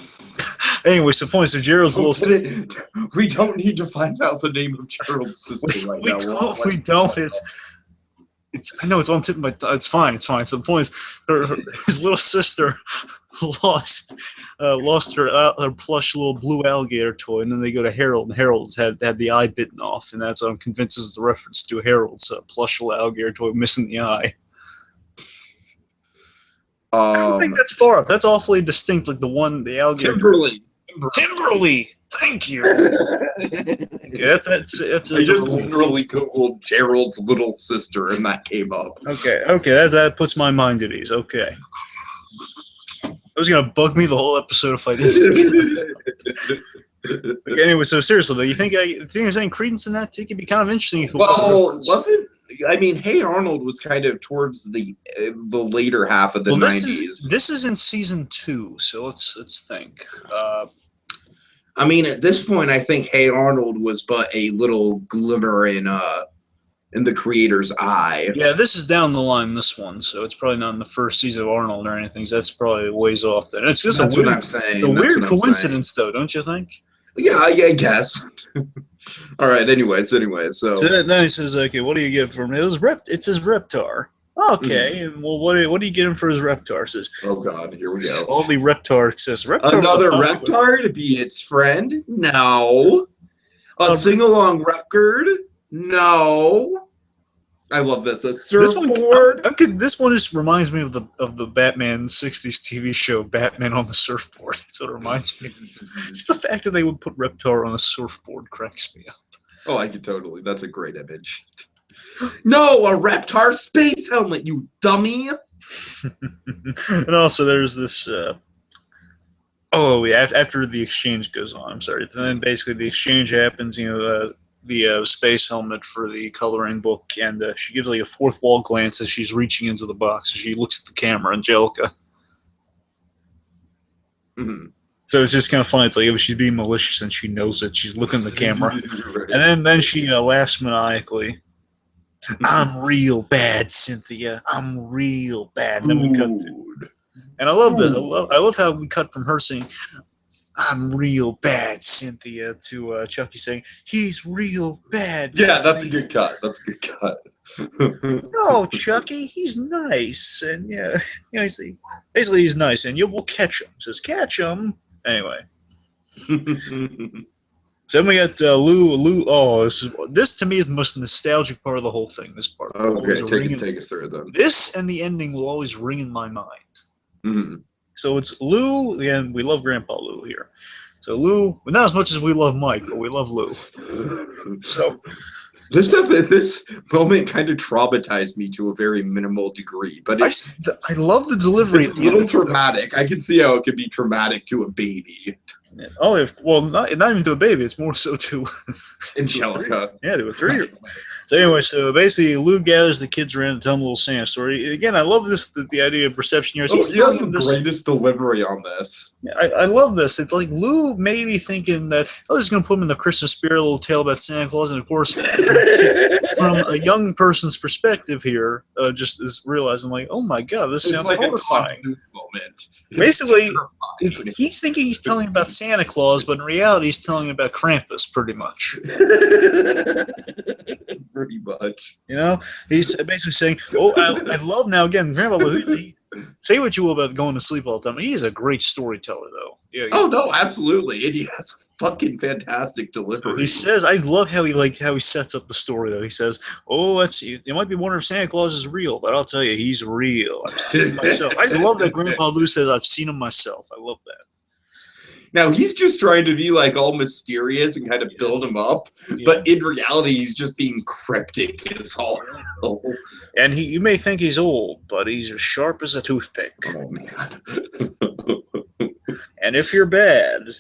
Anyway, so point. So Gerald's little sister. We don't need to find out the name of Gerald's sister right now. We don't. It's. I know it's on tip of my. It's fine. So the point is, his little sister lost her plush little blue alligator toy, and then they go to Harold, and Harold's had the eye bitten off, and that's what I'm convinced is the reference to Harold's plush little alligator toy missing the eye. I don't think that's far up. That's awfully distinct, like the alligator. Timberly. Thank you. Yeah, that's I just literally googled Gerald's little sister, and that came up. Okay, that puts my mind at ease. Okay. It was gonna bug me the whole episode if I didn't. Okay, anyway, so seriously, though, you think there's any credence in that? It could be kind of interesting if it wasn't. I mean, Hey Arnold was kind of towards the later half of the 90s. This is in season 2, so let's think. I mean, at this point, I think Hey Arnold was but a little glimmer in the creator's eye. Yeah, this is down the line, this one, so it's probably not in the first season of Arnold or anything. So that's probably ways off there. It's just what I'm saying. It's a weird coincidence, though, don't you think? Yeah, I guess. All right. Anyways, so then he says, "Okay, what do you get for him?" It's his Reptar. Okay, well, what do you get him for his Reptar? Says, "Oh God, here we go." All the Reptar says, "Reptar another Reptar to be its friend? No. A sing-along record? No." I love this. A surfboard. This one just reminds me of the Batman '60s TV show, Batman on the Surfboard. That's what it reminds me. It's the fact that they would put Reptar on a surfboard cracks me up. Oh, I could totally. That's a great image. No, a Reptar space helmet, you dummy. And also, there's this. After the exchange goes on, I'm sorry. Then basically the exchange happens. The space helmet for the coloring book, and she gives like a fourth wall glance as she's reaching into the box. So she looks at the camera, Angelica. Mm-hmm. So it's just kind of funny. It's like if she's being malicious and she knows it, she's looking at the camera, Right. and then she laughs maniacally. I'm real bad, Cynthia. I'm real bad. And then we cut to, and I love this. I love how we cut from her saying, "I'm real bad, Cynthia," to Chucky saying, "He's real bad." Yeah, that's a good cut. No, Chucky, he's nice, and he's nice, and we'll catch him. Says, "Catch him." Anyway. So then we got Lou. Oh, this to me is the most nostalgic part of the whole thing. This part. Okay, take us through then. This and the ending will always ring in my mind. Mm-hmm. So it's Lou, and we love Grandpa Lou here. So Lou, but not as much as we love Mike, but we love Lou. So This moment kind of traumatized me to a very minimal degree, but I love the delivery. it's a little traumatic. I can see how it could be traumatic to a baby. Oh, well, not even to a baby. It's more so to Angelica. Yeah, to a 3-year-old. So anyway, so basically, Lou gathers the kids around and tells them a little Santa story. Again, I love this, the idea of perception here. He has the greatest delivery on this. I love this. It's like Lou may be thinking that, oh, this is going to put him in the Christmas spirit, a little tale about Santa Claus. And of course, from a young person's perspective here, just is realizing, like, oh my God, this sounds like horrifying. Moment. Basically, he's thinking he's telling about Santa Claus, but in reality, he's telling about Krampus, pretty much. Pretty much. You know, he's basically saying, "Oh, I love now again, Grandpa. Say what you will about going to sleep all the time. He is a great storyteller, though. Yeah. Oh no, absolutely, and he has fucking fantastic delivery. So he says, I love how he sets up the story, though. He says, "Oh, you might be wondering if Santa Claus is real, but I'll tell you, he's real. I've seen him myself." I just love that Grandpa Lou says, "I've seen him myself." I love that. Now, he's just trying to be, like, all mysterious and kind of build him up, but in reality, he's just being cryptic as all hell. And you may think he's old, but he's as sharp as a toothpick. Oh, man. And if you're bad,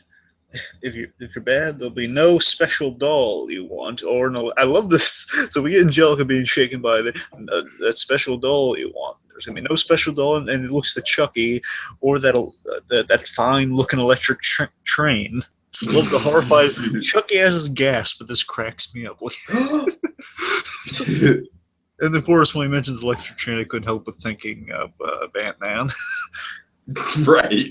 there'll be no special doll you want, or no. I love this. So we get Angelica being shaken by that special doll you want. There's gonna be no special doll, and it looks to Chucky or that fine-looking electric train. Just love the horrified. Chucky has his gas, but this cracks me up. And of course, when he mentions electric train, I couldn't help but thinking of Batman. Right.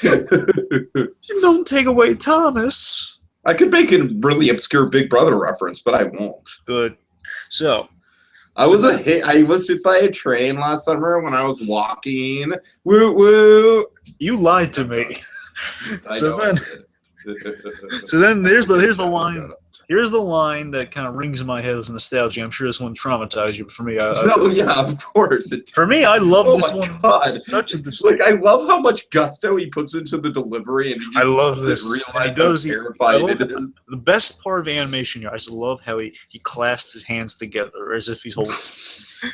You don't take away Thomas. I could make a really obscure Big Brother reference, but I won't. Good. So. I was hit by a train last summer when I was walking. Woo woo! You lied to me. So then here's the line. Here's the line that kind of rings in my head as nostalgia. I'm sure this one traumatized you, but for me, yeah, of course. For me, I love this one. God. Such a like, I love how much gusto he puts into the delivery, and I love this. Realize how terrified it is. The best part of animation here, I just love how he clasps his hands together as if he's holding.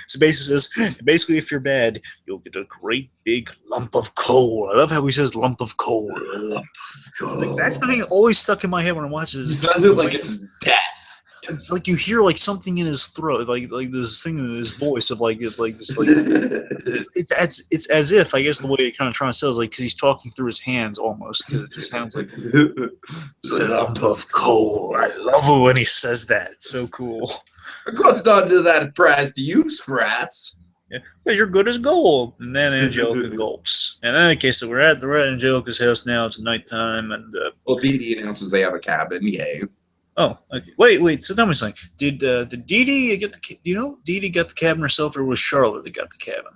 So basically, if you're bad, you'll get a great big lump of coal. I love how he says lump of coal. Like, that's the thing that always stuck in my head when I watch this. He says it like it's death. It's like you hear like something in his throat, like this thing in his voice of like it's as if, I guess the way it kind of trying to say is like because he's talking through his hands almost. It just sounds like a lump of coal. I love it when he says that. It's so cool. Of course, not to that prize to you, Scrats. Yeah, because you're good as gold. And then Angelica gulps. And in any case, so we're at Angelica's house now. It's nighttime, and well, Dee Dee announces they have a cabin. Yay! Oh, okay. Wait. So tell me something. Did Dee Dee get the? Do you know Dee Dee got the cabin herself, or was Charlotte that got the cabin?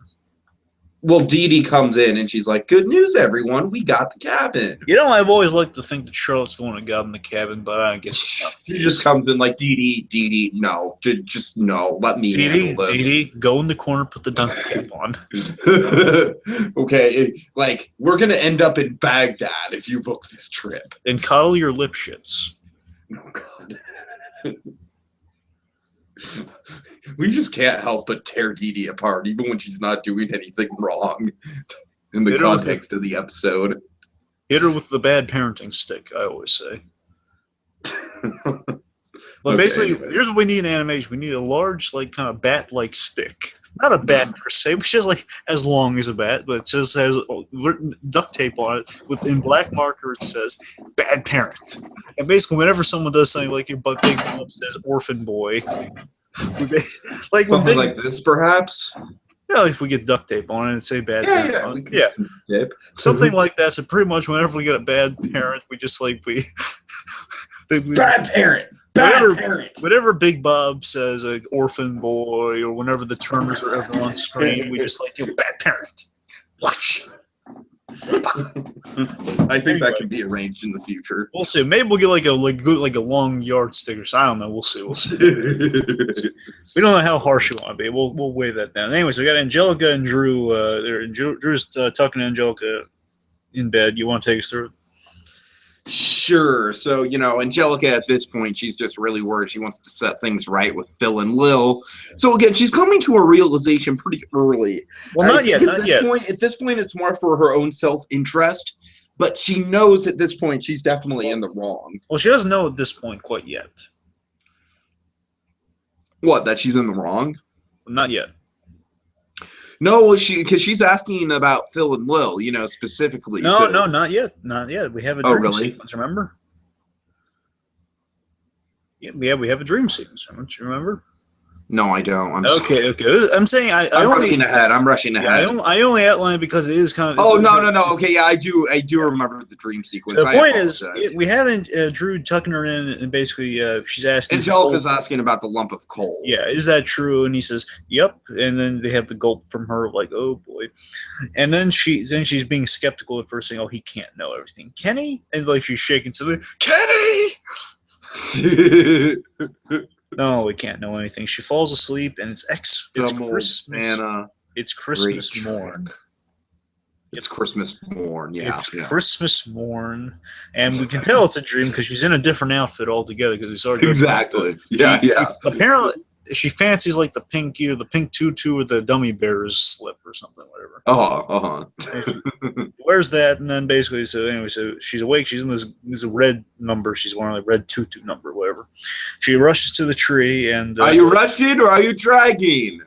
Well, Dee Dee comes in and she's like, "Good news, everyone! We got the cabin." You know, I've always liked to think that Charlotte's the one that got in the cabin, but I guess it's not. She just comes in like, Dee Dee, no, just no. Let me handle this. Dee Dee, go in the corner, put the dunce cap on. Okay, like we're gonna end up in Baghdad if you book this trip. And cuddle your lip shits. Oh God. We just can't help but tear Dee Dee apart, even when she's not doing anything wrong in the context of the episode. Hit her with the bad parenting stick, I always say. But basically, here's what we need in animation. We need a large, like, kind of bat-like stick. Not a bat per se, but just like as long as a bat, but it just has duct tape on it. In black marker, it says "bad parent." And basically, whenever someone does something like your Big Bob says "orphan boy," like something like this, perhaps. Yeah, if we get duct tape on it and say "bad parent," on it. Yeah, something like that. So pretty much, whenever we get a bad parent, we just like bad parent. Whenever Big Bob says an orphan boy, or whenever the Turners are ever on screen, we just like, you bad parent. Watch. I think that can be arranged in the future. We'll see. Maybe we'll get like a long yardstick or something. I don't know. We'll see. We don't know how harsh we want to be. We'll weigh that down. Anyways, we got Angelica and Drew. Drew's talking to Angelica in bed. You want to take us through it? Sure. So, Angelica at this point, she's just really worried. She wants to set things right with Phil and Lil. So again, she's coming to a realization pretty early. Well, not yet. Not yet. At this point, it's more for her own self-interest. But she knows at this point she's definitely in the wrong. Well, she doesn't know at this point quite yet. What? That she's in the wrong? Not yet. No, because she's asking about Phil and Lil, specifically. No, not yet. Not yet. We have a dream sequence, remember? Yeah, we have a dream sequence. Don't you remember? No, I don't. Okay. I'm saying I'm rushing ahead. Yeah, I only outline it because it is kind of. Oh no. Okay, yeah, I do remember the dream sequence. So the point is, we haven't Drew tucking her in, and basically she's asking. Angelica's asking about the lump of coal. Yeah, is that true? And he says, "Yep." And then they have the gulp from her, like, "Oh boy," and then she's being skeptical at first, saying, "Oh, he can't know everything, can he?" And like she's shaking, so can he? No, we can't know anything. She falls asleep, and it's Christmas. It's Christmas morn. It's Christmas morn. Yeah, it's Christmas morn, and we can tell it's a dream because she's in a different outfit altogether. Because we saw her exactly. Yeah. Apparently, she fancies like the pink tutu or the dummy bear's slip or something, whatever. Wears that, and then basically, so she's awake. She's in this red number. She's wearing like red tutu number, whatever. She rushes to the tree, and are you rushing or are you dragging?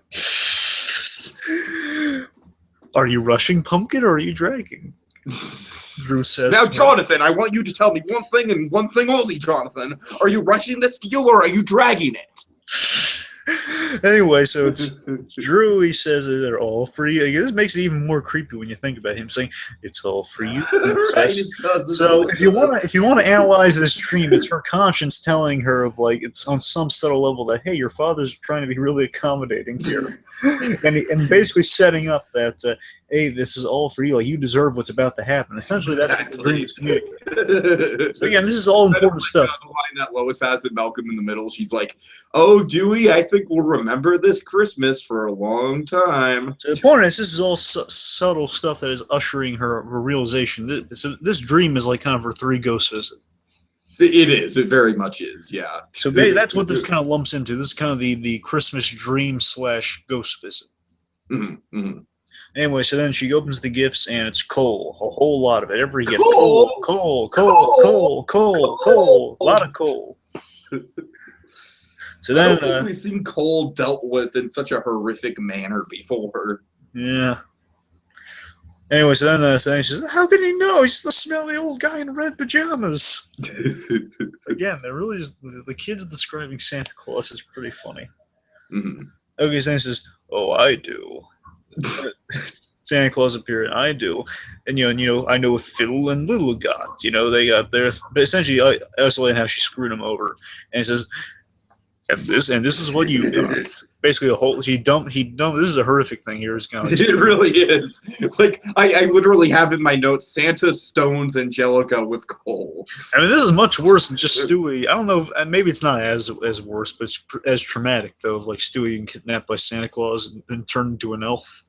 Are you rushing, Pumpkin, or are you dragging? Drew says. Now, Jonathan, I want you to tell me one thing and one thing only, Jonathan. Are you rushing this deal or are you dragging it? Anyway, so it's Drew. He says they're all for you. This makes it even more creepy when you think about him saying it's all for you. Right, so if you want to analyze this dream, it's her conscience telling her of like it's on some subtle level that hey, your father's trying to be really accommodating here, and basically setting up that hey, this is all for you. Like you deserve what's about to happen. Essentially, that's what the dream is communicating. So again, this is all important stuff. The line that Lois has and Malcolm in the middle, she's like, "Oh, Dewey, I think we'll remember this Christmas for a long time." So the point is, this is all subtle stuff that is ushering her realization. This dream is like kind of her 3 ghost visit. It is. It very much is. Yeah. So that's what this kind of lumps into. This is kind of the Christmas dream / ghost visit. Mm-hmm. Anyway, so then she opens the gifts, and it's coal. A whole lot of it. Every gift. Coal. A lot of coal. So then I don't think we've seen coal dealt with in such a horrific manner before. Yeah. Anyway, so then she says, "How can he know? He's the smelly old guy in red pajamas." Again, they're really just, the kids describing Santa Claus is pretty funny. Mm-hmm. Okay, so then he says, "Oh, I do." Santa Claus appeared. I do, and I know what Phil and Lil got. They got their. But essentially, isolating how she screwed him over, and he says, "And this is what you got." Basically, a whole he dumped. This is a horrific thing here. It's kind of it really is. Like I literally have in my notes, Santa stones Angelica with coal. I mean, this is much worse than just Stewie. I don't know. Maybe it's not as worse, but it's as traumatic though. Like Stewie being kidnapped by Santa Claus and turned into an elf.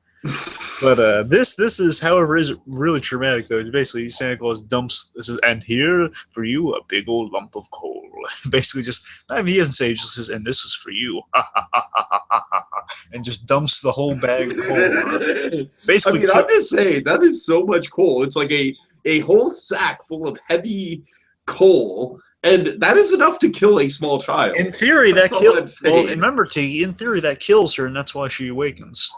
But this is, however, is really traumatic though. Basically, Santa Claus dumps and here for you a big old lump of coal. Basically, he doesn't say, he just says, "And this is for you," and just dumps the whole bag of coal. Basically, I'm just saying that is so much coal. It's like a whole sack full of heavy coal. And that is enough to kill a small child. In theory, that kills. Well, remember, Tiki. In theory, that kills her, and that's why she awakens.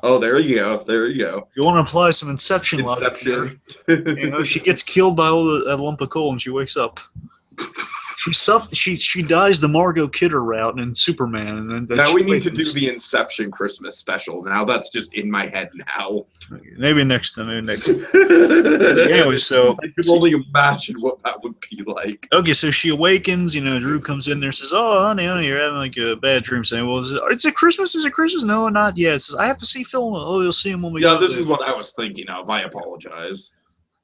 Oh, there you go. There you go. You want to apply some Inception logic here. She gets killed by a lump of coal, and she wakes up. She dies the Margot Kidder route in Superman, and then now we need to do the Inception Christmas special. Now that's just in my head now. Maybe next time. Anyway, so I can only imagine what that would be like. Okay, so she awakens. Drew comes in there and says, "Oh, honey, you're having like a bad dream." Saying, "Well, is it Christmas? Is it Christmas?" "No, not yet." It says, "I have to see Phil." "Oh, you'll see him when we go." Yeah, this is what I was thinking of. I apologize.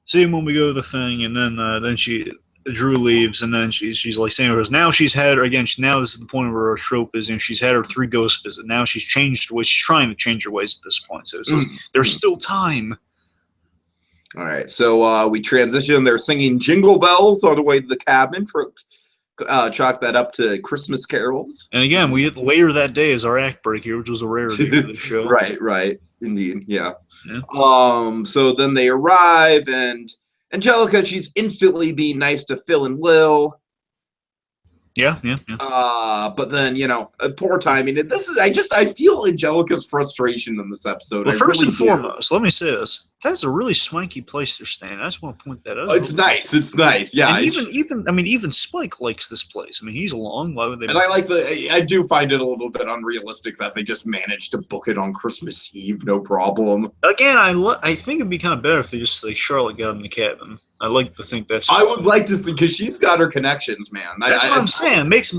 See him when we go to the thing, and then Drew leaves, and then she's like saying, now she's had her again. Now this is the point where her trope is, she's had her 3 ghost visits. Now she's changed her ways. She's trying to change her ways at this point. So there's still time. All right, so we transition. They're singing Jingle Bells on the way to the cabin. Chalk that up to Christmas carols. And again, we later that day is our act break here, which was a rarity for the show. Right, indeed, yeah. So then they arrive, and Angelica, she's instantly being nice to Phil and Lil. Yeah. But then, poor timing. And I feel Angelica's frustration in this episode. Well, first and foremost, let me say this. That's a really swanky place they're staying. I just want to point that out. Oh, it's nice. It's nice. Yeah. And even Spike likes this place. I mean, he's along. Why would they? And I do find it a little bit unrealistic that they just managed to book it on Christmas Eve, no problem. Again, I think it'd be kind of better if they just Charlotte got in the cabin. I like to think that's. I would like to think because she's got her connections, man. That's what I'm saying. Makes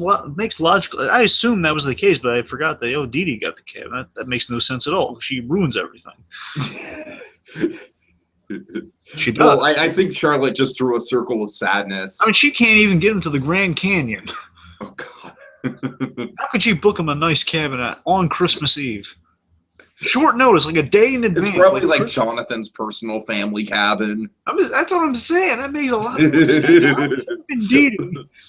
logical. I assume that was the case, but I forgot that Dee Dee got the cabin. That makes no sense at all. She ruins everything. She does. Well, I think Charlotte just drew a circle of sadness. I mean, she can't even get him to the Grand Canyon. Oh God! How could you book him a nice cabin on Christmas Eve? Short notice, like a day in advance. It's probably like Jonathan's personal family cabin. That's what I'm saying. That makes a lot of sense. Indeed,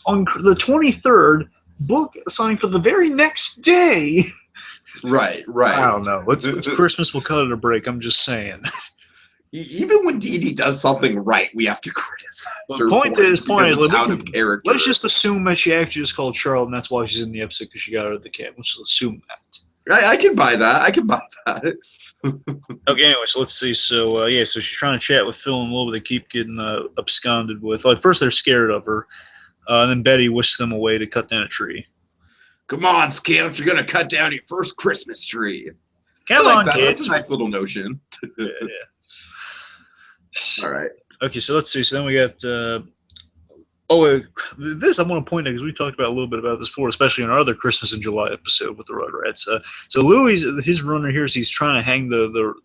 on the 23rd, book something for the very next day. Right. I don't know. It's Christmas. We'll cut it a break. I'm just saying. Even when Dee Dee does something right, we have to criticize. The point is, out of character. Let's just assume that she actually just called Charlotte, and that's why she's in the episode because she got her at the cabin. Let's just assume that. I can buy that. Okay, anyway, so let's see. So, so she's trying to chat with Phil and Will, but they keep getting absconded with. Like, first they're scared of her, and then Betty whisks them away to cut down a tree. Come on, Scamp, you're going to cut down your first Christmas tree. Come on, kids. kids. That's a nice little notion. Yeah. All right. Okay, so let's see. So then we got... this I want to point out because we talked about a little bit about this before, especially in our other Christmas in July episode with the Rugrats. So Louis, his runner here is he's trying to hang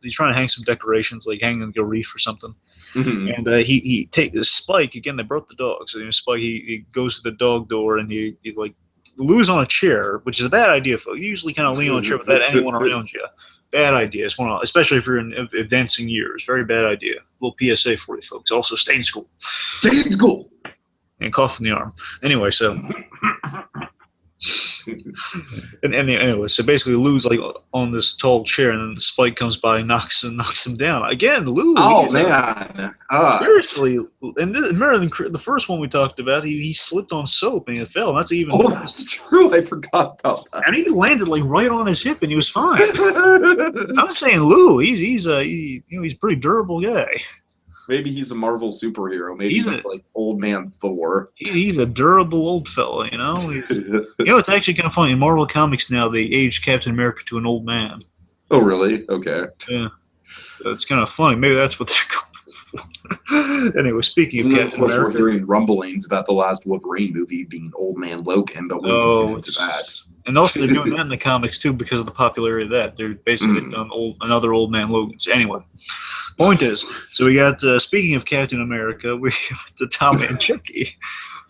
he's trying to hang some decorations, like hanging a wreath or something. Mm-hmm. And he take this Spike again. They brought the dog, so Spike he goes to the dog door and he like Louis on a chair, which is a bad idea. Folks. You usually kind of lean on a chair without anyone around you. Bad idea. It's especially if you're in advancing years. Very bad idea. A little PSA for you folks. Also, stay in school. Stay in school. And cough in the arm. Anyway, so anyway, so basically Lou's like on this tall chair, and then Spike comes by, and knocks him down again. Lou. Oh man! Seriously, and remember the first one we talked about? He slipped on soap and he fell. That's even. Oh, that's true. I forgot about that. And he landed like right on his hip, and he was fine. I'm saying Lou. He's a pretty durable guy. Maybe he's a Marvel superhero. Maybe he's like old man Thor. He's a durable old fella, it's actually kind of funny. In Marvel Comics now, they age Captain America to an old man. Oh, really? Okay. Yeah. So it's kind of funny. Maybe that's what they're going for. Anyway, speaking of Captain America. We're hearing rumblings about the last Wolverine movie being Old Man Logan, but we'll get into that. And also they're doing that in the comics, too, because of the popularity of that. They're basically done another Old Man Logan. So anyway. Point is, so we got, speaking of Captain America, we got the Tommy and Chucky.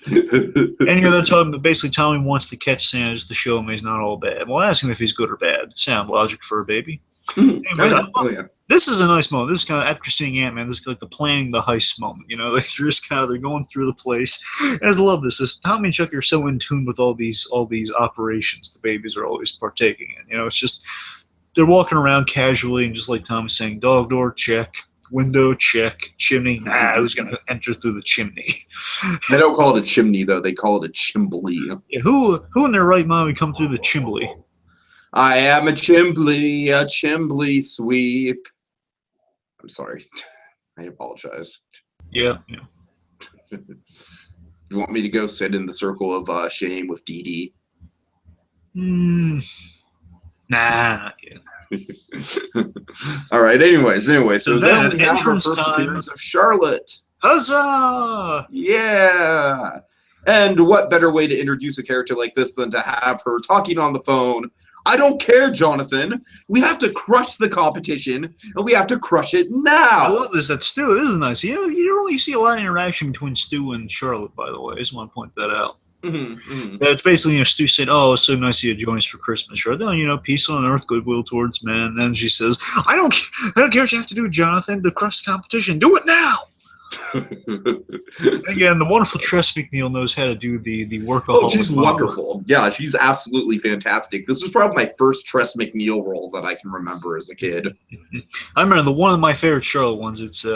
And they're talking, basically Tommy wants to catch Santa just to show him he's not all bad. Well, ask him if he's good or bad. Sound logic for a baby. Anyway, this is a nice moment. This is kind of, after seeing Ant-Man, this is like the planning the heist moment. They're going through the place. And I just love this. Tommy and Chucky are so in tune with all these operations the babies are always partaking in. It's just... They're walking around casually, and just like Tom was saying, dog door, check. Window, check. Chimney, who's going to enter through the chimney? They don't call it a chimney, though. They call it a chimbley. Yeah, who in their right mind would come through the chimbley? I am a chimbley sweep. I'm sorry. I apologize. Yeah. You want me to go sit in the circle of shame with Dee Dee? Nah. All right. Anyways. So then we have our first time. appearance of Charlotte. Huzzah! Yeah. And what better way to introduce a character like this than to have her talking on the phone? I don't care, Jonathan. We have to crush the competition, and we have to crush it now. I love this. That's Stu. This is nice. You don't really see a lot of interaction between Stu and Charlotte, by the way. I just want to point that out. Yeah, it's basically, Stu said, "Oh, it's so nice of you to join us for Christmas." Right? No, peace on earth, goodwill towards men. And then she says, I don't care what you have to do, Jonathan. The crust competition, do it now." Again, the wonderful Tress McNeil knows how to do the workaholic. Oh, she's wonderful. Yeah, she's absolutely fantastic. This is probably my first Tress McNeil role that I can remember as a kid. I remember one of my favorite Charlotte ones. It's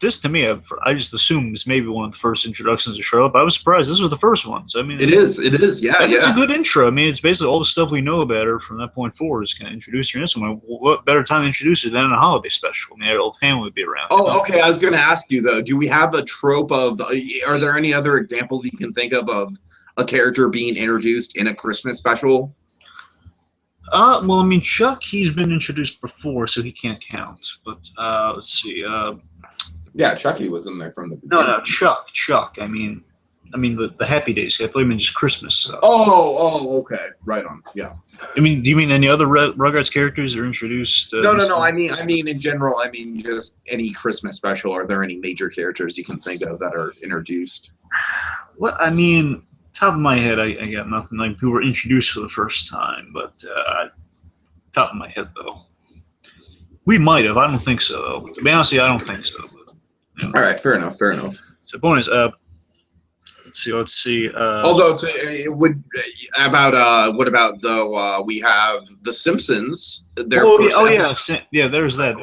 this to me. I just assumed it's maybe one of the first introductions to Charlotte, but I was surprised this was the first ones. I mean, it is. Yeah, It's a good intro. I mean, it's basically all the stuff we know about her from that point forward is kind of introduce her in this one. What better time to introduce her than a holiday special? I mean, the whole family would be around. Oh, okay. I was going to ask you though. Do we have a trope of? Are there any other examples you can think of a character being introduced in a Christmas special? Well, I mean, Chuck, he's been introduced before, so he can't count. But let's see. Yeah, Chucky was in there from the beginning. No, Chuck. I mean the Happy Days. I thought you meant just Christmas stuff. Oh, okay, right on. Yeah. I mean, do you mean any other Rugrats characters that are introduced? No. I mean, in general. I mean, just any Christmas special. Are there any major characters you can think of that are introduced? Well, I mean, top of my head, I got nothing. Like who were introduced for the first time, but top of my head though, we might have. I don't think so. Though. To be honest, I don't think so. But, All right, fair enough. So, bonus. Let's see. Although, what about though? We have The Simpsons. Yeah. There's that.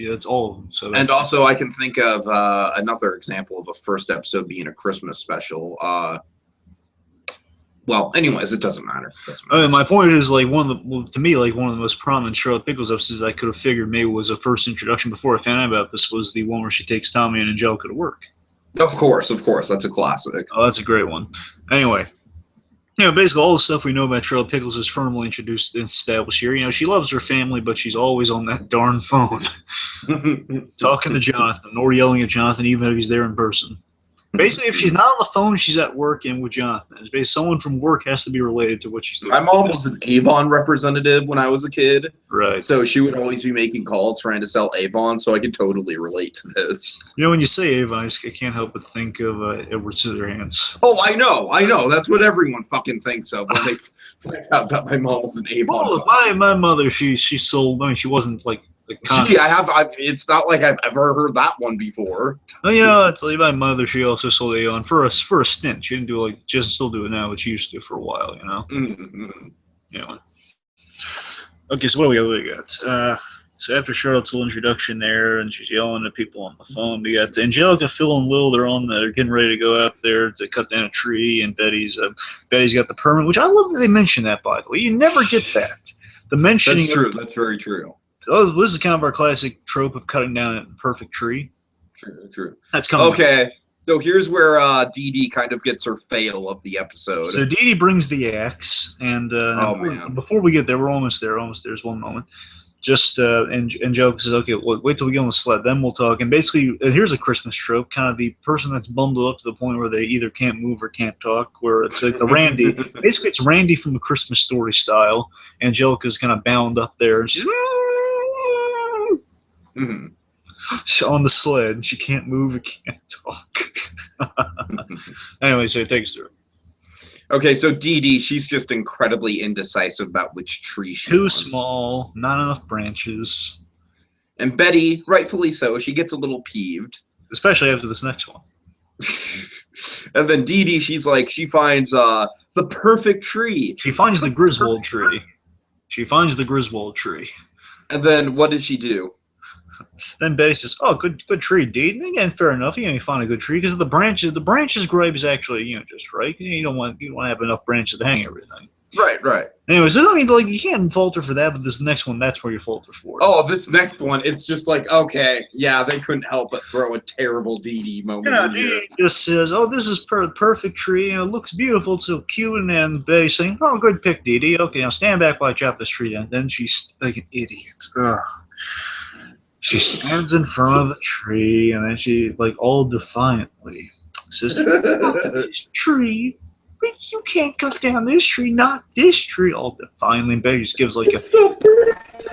That's all of them. So. And also, I can think of another example of a first episode being a Christmas special. Well, anyways, it doesn't matter. My point is, like, one of the most prominent Charlotte Pickles episodes I could have figured maybe was a first introduction before I found out about this was the one where she takes Tommy and Angelica to work. Of course, that's a classic. Oh, that's a great one. Anyway, basically all the stuff we know about Charlotte Pickles is firmly introduced and established here. She loves her family, but she's always on that darn phone, talking to Jonathan or yelling at Jonathan, even if he's there in person. Basically, if she's not on the phone, she's at work and with Jonathan. It's basically someone from work has to be related to what she's doing. My mom was an Avon representative when I was a kid. Right. So she would always be making calls trying to sell Avon, so I can totally relate to this. When you say Avon, I can't help but think of Edward Scissorhands. Oh, I know. That's what everyone fucking thinks of when they find out that my mom was an Avon. Well, my mother, she sold, she wasn't like... Gee, it's not like I've ever heard that one before. Well, it's like my mother. She also sold Avon for a stint. She didn't do she doesn't still do it now, but she used to for a while. Mm-hmm. Okay, so what do we got? So after Charlotte's little introduction there, and she's yelling at people on the phone, we got Angelica, Phil, and Will. They're getting ready to go out there to cut down a tree, and Betty's got the permit, which I love that they mention that. By the way, you never get that. The mentioning. That's true. That's very true. Oh, this is kind of our classic trope of cutting down a perfect tree. True. That's coming. Okay, so here's where Dee Dee kind of gets her fail of the episode. So Dee Dee brings the axe, and before we get there, we're almost there. There's one moment. Just and Joe says, "Okay, wait till we get on the sled, then we'll talk." And basically, here's a Christmas trope: kind of the person that's bundled up to the point where they either can't move or can't talk. Where it's like the Randy. Basically, it's Randy from the Christmas Story style. Angelica's kind of bound up there, and she's. Mm-hmm. She's on the sled. She can't move or can't talk. Anyway, so it takes her. Okay, so Dee Dee, she's just incredibly indecisive about which tree she wants. Too small, not enough branches. And Betty, rightfully so, she gets a little peeved. Especially after this next one. And then Dee Dee, she finds the perfect tree. She finds the Griswold tree. And then what does she do? Then Betty says, "Oh, good tree, Dee." And again, fair enough. You find a good tree because the branches gripe is actually just right. You don't want to have enough branches to hang everything. Right. Anyways, you can't falter for that, but this next one, that's where you falter for it. Oh, this next one, it's just like, okay, yeah, they couldn't help but throw a terrible Dee Dee moment. Dee Dee just says, "Oh, this is perfect tree. It looks beautiful, it's so cute." And then Betty's saying, "Oh, good pick, Dee Dee. Okay, now stand back while I chop this tree down." Then she's like an idiot. Ugh. She stands in front of the tree, and then she, all defiantly says, "Oh, this tree, you can't cut down this tree, not this tree." All defiantly, and Betty just gives it's so perfect.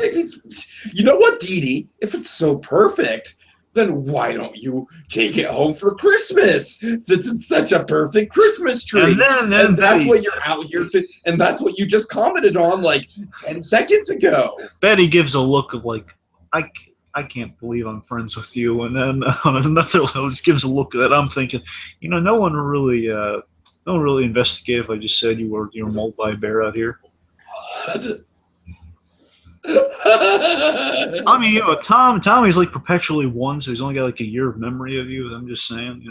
You know what, Dee Dee? If it's so perfect, then why don't you take it home for Christmas? Since it's such a perfect Christmas tree. And that's Betty, what you're out here to, and that's what you just commented on like 10 seconds ago. Betty gives a look of like, I can't believe I'm friends with you. And then on another level, just gives a look that I'm thinking, no one really investigated if I just said you were mauled by a bear out here. I mean, Tommy's like perpetually one, so he's only got like a year of memory of you. I'm just saying,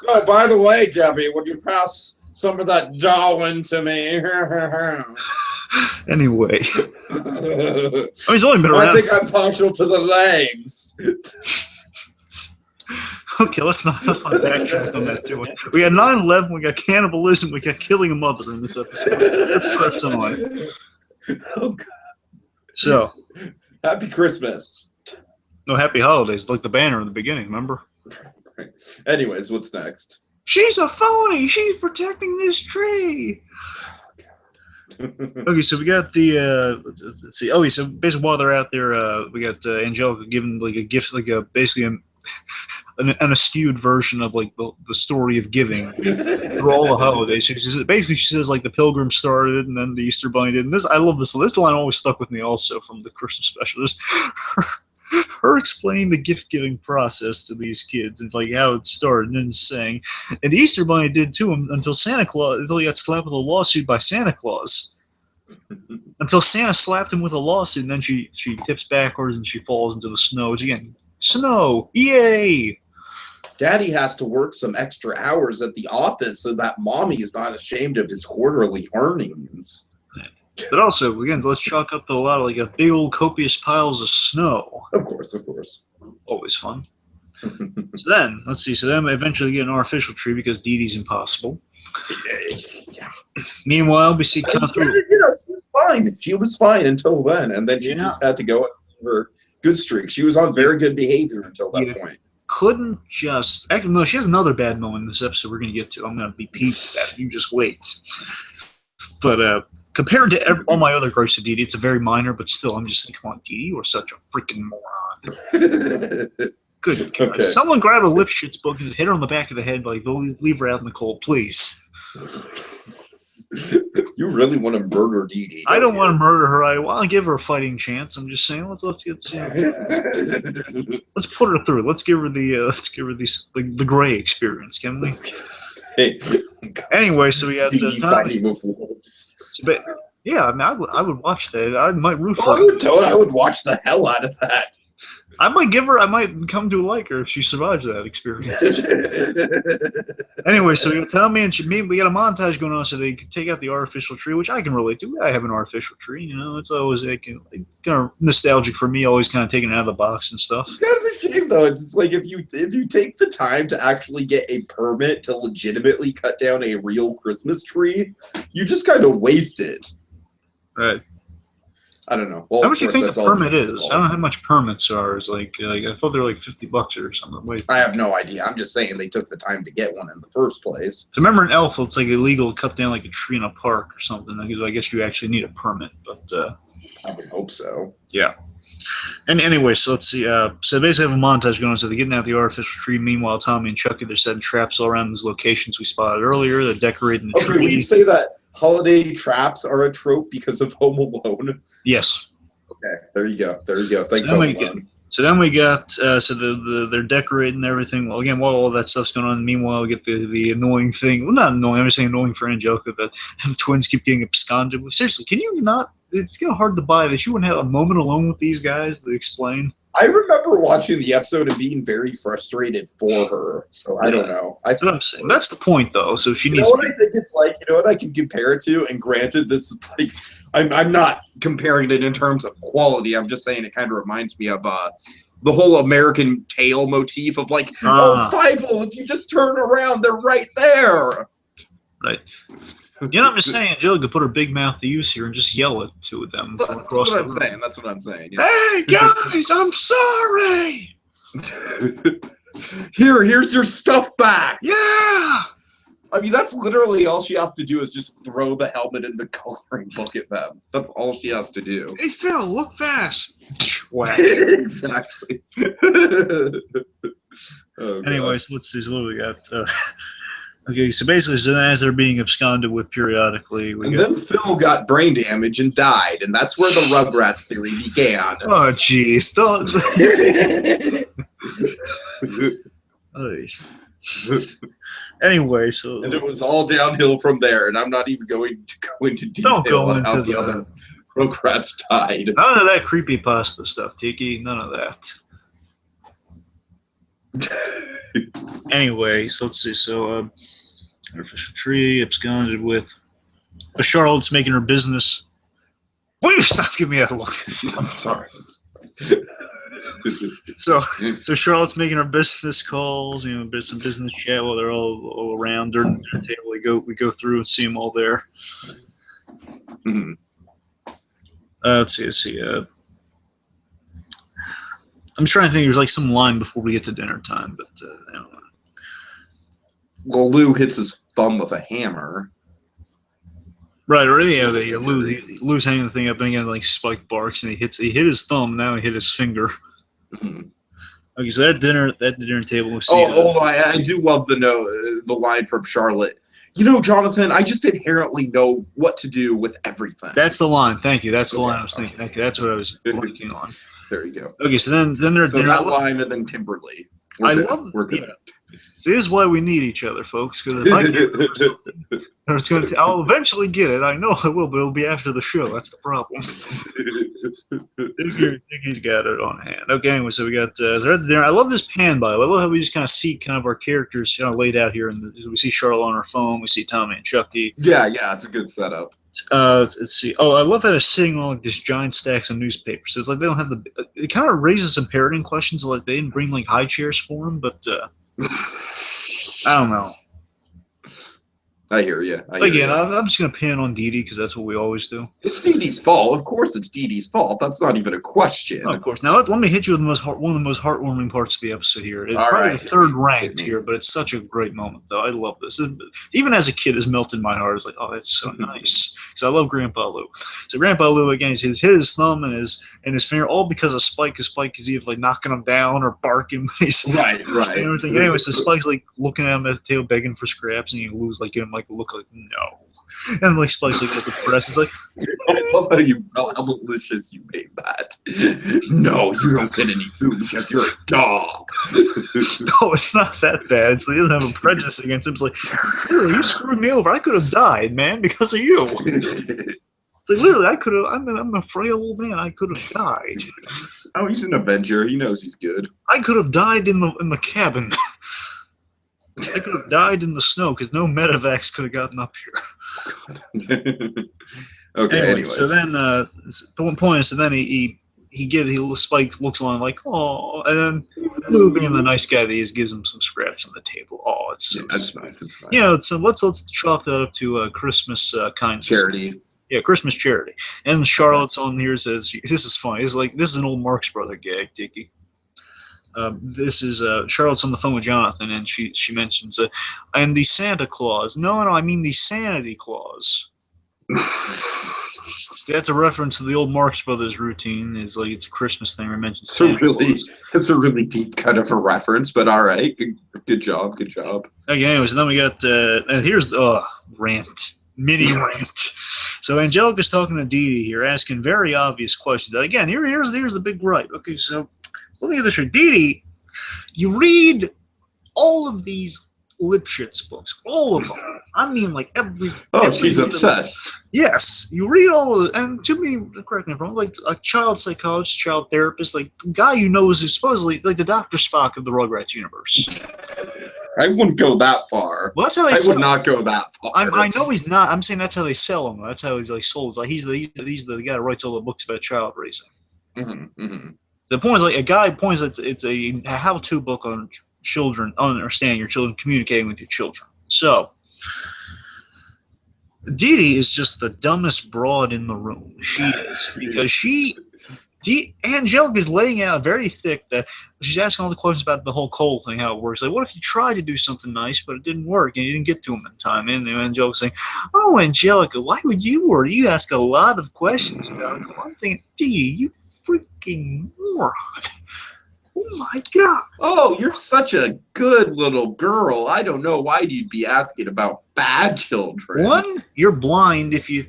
Oh, by the way, Debbie, would you pass some of that Darwin to me? Anyway, he's only been around. I think I'm partial to the legs. Okay, let's not backtrack on that too much. We got 9/11, we got cannibalism, we got killing a mother in this episode. Let's press on. Oh, God. So, happy Christmas. No, happy holidays, like the banner in the beginning, remember? Right. Anyways, what's next? She's a phony! She's protecting this tree! Okay, so we got the, let's see, so basically while they're out there, we got Angelica giving like a gift, like basically an skewed version of like the story of giving through all the holidays. She says like the Pilgrim started and then the Easter Bunny did. And this, I love this. This line always stuck with me also from the Christmas special. Just her explaining the gift giving process to these kids and like how it started, and then saying, and the Easter Bunny did too until he got slapped with a lawsuit by Santa Claus. Until Santa slapped him with a lawsuit, and then she tips backwards and she falls into the snow. Which again, snow, yay! Daddy has to work some extra hours at the office so that Mommy is not ashamed of his quarterly earnings. But also, again, let's chalk up to a lot of like a big old copious piles of snow. Of course. Always fun. So then, let's see. So then we eventually get an artificial tree because Dee Dee's impossible. Yeah. Meanwhile, we see she was fine. She was fine until then, and then she just had to go her good streak. She was on very good behavior until that point. Couldn't just actually no. She has another bad moment in this episode we're going to get to. I'm going to be peeved at that. You just wait. But compared to all my other gripes of Dee Dee, it's a very minor, but still, I'm just saying, come on, Dee Dee, you are such a freaking moron. Good God. Okay. Someone grab a Lipschitz book and hit her on the back of the head, like, leave her out in the cold, please. You really want to murder Dee Dee? I don't want to murder her. I want to give her a fighting chance. I'm just saying, let's put her through. Let's give her the gray experience, can we? Hey. Anyway, so we got Tommy. Yeah, I mean, I would watch that. I might root for her. I would watch the hell out of that. I might come to like her if she survives that experience. Anyway, so we got Tommy and we got a montage going on so they can take out the artificial tree, which I can relate to. I have an artificial tree, it's always kind of nostalgic for me, always kind of taking it out of the box and stuff. It's kind of a shame though. It's like if you take the time to actually get a permit to legitimately cut down a real Christmas tree, you just kind of waste it. Right. I don't know. Well, how much do you think the permit is? I don't know how much permits are. It's like I thought they were like $50 or something. Wait. I have no idea. I'm just saying they took the time to get one in the first place. So remember in Elf, it's like illegal to cut down like a tree in a park or something. I guess you actually need a permit, but I would hope so. Yeah. And anyway, so let's see. So they basically have a montage going on. So they're getting out the artificial tree. Meanwhile, Tommy and Chucky, they're setting traps all around these locations we spotted earlier. They're decorating the tree. When you say that holiday traps are a trope because of Home Alone? Yes. Okay, there you go. Thanks, Home Alone. So then we got they're decorating everything. Well, again, while all that stuff's going on, meanwhile we get the annoying thing. Well, not annoying. I'm just saying annoying for Angelica that the twins keep getting absconded. Seriously, can you not? It's kind of hard to buy that you wouldn't have a moment alone with these guys to explain. I remember watching the episode and being very frustrated for her. So I don't know. That's what I'm saying. That's the point, though. So she needs. You know what I think it's like? You know what I can compare it to? And granted, this is like I'm not comparing it in terms of quality. I'm just saying it kind of reminds me of the whole American Tail motif of like, Fievel, if you just turn around, they're right there. Right. You know what I'm just saying? Angelica put her big mouth to use here and just yell it to them. That's what I'm saying. Yeah. Hey, guys, I'm sorry. Here's your stuff back. Yeah. I mean, that's literally all she has to do is just throw the helmet in the coloring book at them. That's all she has to do. Hey, Phil, look fast. Whack. Exactly. Oh, Anyways, let's see. So what do we got? Okay, so basically, so as they're being absconded with periodically, then Phil got brain damage and died, and that's where the Rugrats theory began. Oh, jeez. Don't. Anyway, so. And it was all downhill from there, and I'm not even going to go into detail on how the other Rugrats died. None of that creepypasta stuff, Tiki. None of that. Anyway, so let's see. So, artificial tree absconded with. Charlotte's making her business. Will you stop giving me that look? I'm sorry. So Charlotte's making her business calls, you know, some business chat while they're all around their table. We go through and see them all there. Mm-hmm. Let's see. I'm trying to think. There's like some line before we get to dinner time, but I don't know. Well, Lou hits his thumb with a hammer. Right, or yeah, Lou's hanging the thing up, and again, like Spike barks, and he hit his thumb. Now he hit his finger. Mm-hmm. Okay, so at dinner table, we see. I do love the line from Charlotte. You know, Jonathan, I just inherently know what to do with everything. That's the line. Thank you. That's the line I was thinking. Thank you. That's what I was working on. There you go. Okay, so then they're so that line, and then Timberly. We're good. Yeah. So this is why we need each other, folks. Because I'll eventually get it. I know I will, but it'll be after the show. That's the problem. He's got it on hand. Okay, anyway, so we got there. I love this pan, by the way. I love how we just kind of see kind of our characters kind of laid out here. We see Charlotte on her phone. We see Tommy and Chucky. Yeah, it's a good setup. Let's see. Oh, I love how they're sitting on like these giant stacks of newspapers. So it's like they don't have it kind of raises some parenting questions. Like they didn't bring like high chairs for them, but I don't know. I hear you. Again, I'm just going to pin on Dee Dee because that's what we always do. It's Dee Dee's fault. Of course it's Dee Dee's fault. That's not even a question. Oh, of course. Now, let me hit you with one of the most heartwarming parts of the episode here. It's probably the third ranked here, but it's such a great moment, though. I love this. Even as a kid, this melted my heart. It's like, oh, that's so nice. Because I love Grandpa Lou. So Grandpa Lou, again, he's hit his thumb and his finger, all because of Spike, because Spike is either like knocking him down or barking. Right. And everything. Anyway, so Spike's like looking at him at the table, begging for scraps, and Lou's like giving him like a look like, no. And like Spike's like looking pressed. It's like, I love how malicious you made that. No, you don't get any food because you're a dog. No, it's not that bad. It's like, he doesn't have a prejudice against him. It's like, really, you screwed me over. I could have died, man, because of you. It's like, literally, I could have. I'm a frail old man. I could have died. Oh, he's an Avenger. He knows he's good. I could have died in the cabin. I could have died in the snow because no medevacs could have gotten up here. Okay. Anyway, anyways. so then the one point is, so then Spike looks along like, oh, and then Lou, being the nice guy that he is, gives him some scraps on the table. Oh, it's so that's nice. That's nice. You know, so let's chalk that up to Christmas kindness. Charity. Yeah, Christmas charity. And Charlotte's on here says, this is funny. This is an old Marx Brother gag, Tiki. This is Charlotte's on the phone with Jonathan, and she mentions, and the Santa Claus. No, I mean the Sanity Claus. That's a reference to the old Marx Brothers routine. Is like it's a Christmas thing. I mentioned Santa Claus. It's a really deep kind of a reference, but all right, good job. Okay, anyways, and then we got here's the mini rant. So Angelica's talking to Dee Dee here, asking very obvious questions. And again, here's the big gripe. Okay, so let me get this right. Dee Dee, you read all of these Lipschitz books, all of them. I mean, like every. She's obsessed. Yes, you read all of it, and to me, correct me if I'm wrong, like a child psychologist, child therapist, like guy you know is supposedly like the Dr. Spock of the Rugrats universe. I wouldn't go that far. Well, that's how they. I would not go that far. I know he's not. I'm saying that's how they sell him. That's how he's like sold. Like he's the guy that writes all the books about child raising. Mm-hmm. The point is, like, a guy points that it's a how-to book on children, understanding your children, communicating with your children. So, Dee Dee is just the dumbest broad in the room. She is, because she Angelica's laying it out very thick that she's asking all the questions about the whole coal thing, how it works. Like, what if you tried to do something nice, but it didn't work, and you didn't get to him in time? And Angelica's saying, oh, Angelica, why would you worry? You ask a lot of questions about it. I'm thinking, Dee, you freaking moron. Oh, my God. Oh, you're such a good little girl. I don't know why you'd be asking about bad children. One, you're blind if you...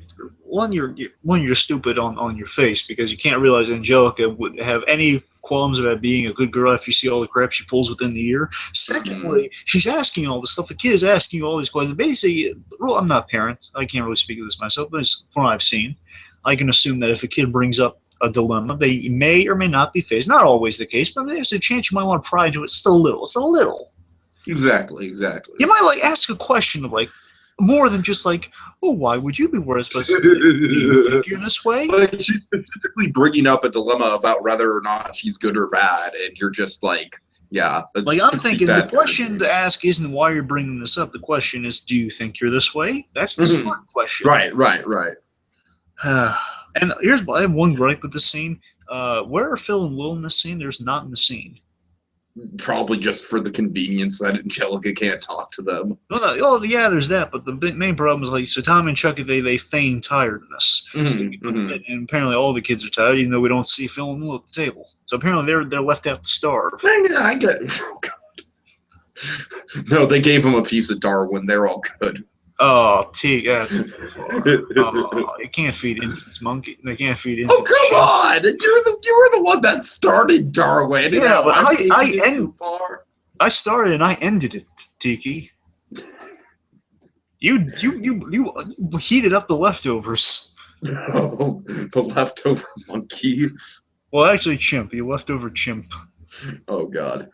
you're stupid on your face because you can't realize Angelica would have any qualms about being a good girl if you see all the crap she pulls within the year. Secondly, she's asking all this stuff. The kid is asking you all these questions. Basically, well, I'm not a parent. I can't really speak to this myself, but from what I've seen, I can assume that if a kid brings up a dilemma, they may or may not be faced. Not always the case, but there's a chance you might want to pry into it just a little. It's a little. Exactly. You might like ask a question of like, more than just like, oh, why would you be worse? But do you think you're this way? Like she's specifically bringing up a dilemma about whether or not she's good or bad, and you're just like, yeah. Like I'm thinking the question to ask isn't why you're bringing this up. The question is, do you think you're this way? That's the smart question. Right. And here's I have one gripe with the scene. Where are Phil and Lil in this scene? There's not in the scene. Probably just for the convenience that Angelica can't talk to them. No, oh yeah, there's that. But the main problem is like, so Tom and Chucky, they feign tiredness, and apparently all the kids are tired, even though we don't see Phil and Lil at the table. So apparently they're left out to starve. I get it. Oh God. No, they gave him a piece of Darwin. They're all good. Oh, that's too far. Oh, you can't feed infants monkey. They can't feed infants. Oh come on! You were the one that started Darwin. Yeah, but I started and I ended it, Tiki. You heated up the leftovers. Oh, the leftover monkey. Well, actually, chimp. You leftover chimp. Oh God.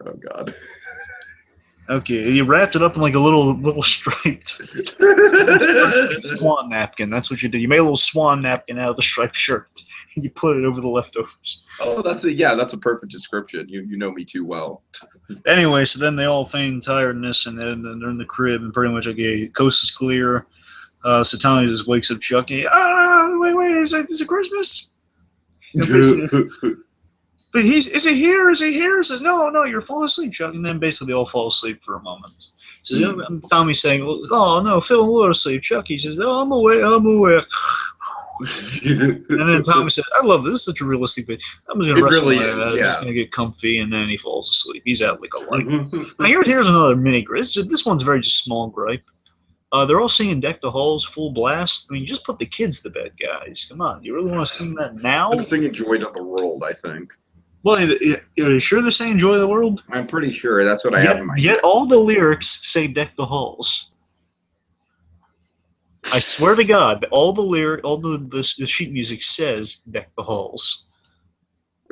Okay, you wrapped it up in like a little striped swan napkin. That's what you did. You made a little swan napkin out of the striped shirt, and you put it over the leftovers. Oh, that's a perfect description. You know me too well. Anyway, so then they all feign tiredness, and then they're in the crib, and pretty much okay, coast is clear. So Tommy just wakes up Chucky. Wait, is it Christmas? But is he here? Is he here? He says, no, you're falling asleep, Chuck. And then basically they all fall asleep for a moment. Says, Tommy's saying, oh, no, Phil and Lou are asleep. Chucky says, oh, I'm awake. And then Tommy says, I love this. This is such a realistic bit. I'm just going to rest I'm just going to get comfy. And then he falls asleep. He's out like a light. Now, here's another mini gripe. This one's very just small gripe. They're all singing Deck the Halls full blast. I mean, just put the kids to bed, guys. Come on. You really want to sing that now? They're singing Joy to the World, I think. Well, are you sure they're saying Joy the World? I'm pretty sure. That's what I have in my head. Yet all the lyrics say Deck the Halls. I swear to God, all the sheet music says Deck the Halls.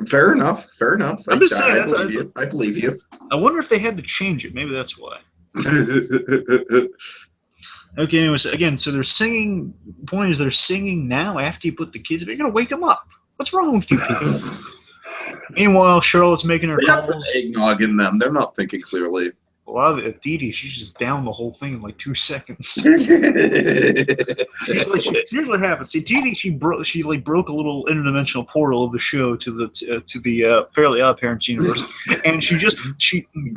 Fair enough. I'm just saying. I believe you. I wonder if they had to change it. Maybe that's why. Okay, anyways, again, so they're singing. The point is they're singing now after you put the kids. You're going to wake them up. What's wrong with you people? Meanwhile, Charlotte's making her calls. They have eggnog in them. They're not thinking clearly. Well, Dee Dee, she's just down the whole thing in like 2 seconds. Here's what happened. See, Dee Dee, she broke a little interdimensional portal of the show to the Fairly Odd Parents universe, and she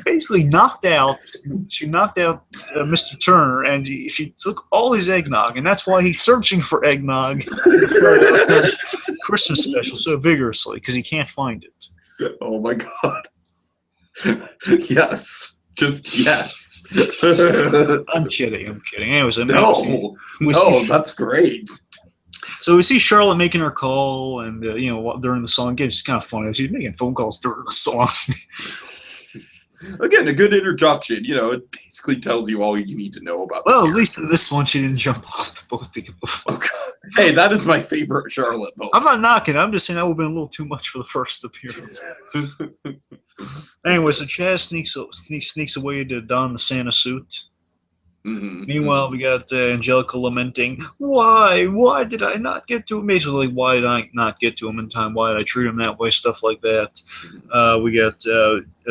basically knocked out Mr. Turner, and she took all his eggnog, and that's why he's searching for eggnog Christmas special so vigorously because he can't find it. Oh my God! Yes. Just yes. I'm kidding. Anyways, no, that's great. So we see Charlotte making her call, and during the song, again, it's kind of funny. She's making phone calls during the song. Again, a good introduction. It basically tells you all you need to know about. Well, at least in this one, she didn't jump off the boat to get the phone. Okay. Hey, that is my favorite Charlotte moment. I'm not knocking. I'm just saying that would have been a little too much for the first appearance. Anyway, so Chaz sneaks away to don the Santa suit. Meanwhile, we got Angelica lamenting, why did I not get to him? Basically, why did I not get to him in time? Why did I treat him that way? Stuff like that. We got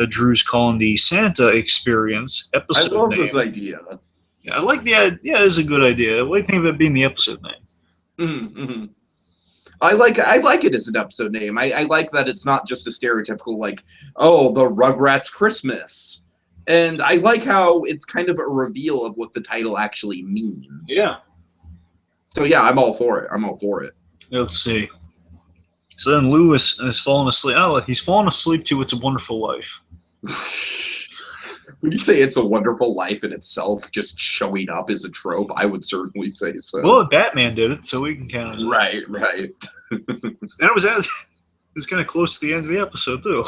Drew's calling the Santa Experience episode I love name. this idea. Yeah, I like the idea. Yeah, it's a good idia. What do you think of it being the episode name? I like it as an episode name. I like that it's not just a stereotypical like, oh, the Rugrats Christmas. And I like how it's kind of a reveal of what the title actually means. Yeah. So yeah, I'm all for it. Let's see. So then Lewis has fallen asleep. Oh, he's fallen asleep to It's a Wonderful Life. When you say It's a Wonderful Life in itself, just showing up as a trope, I would certainly say so. Well, Batman did it, so we can count it. Right. And it was kind of close to the end of the episode, too.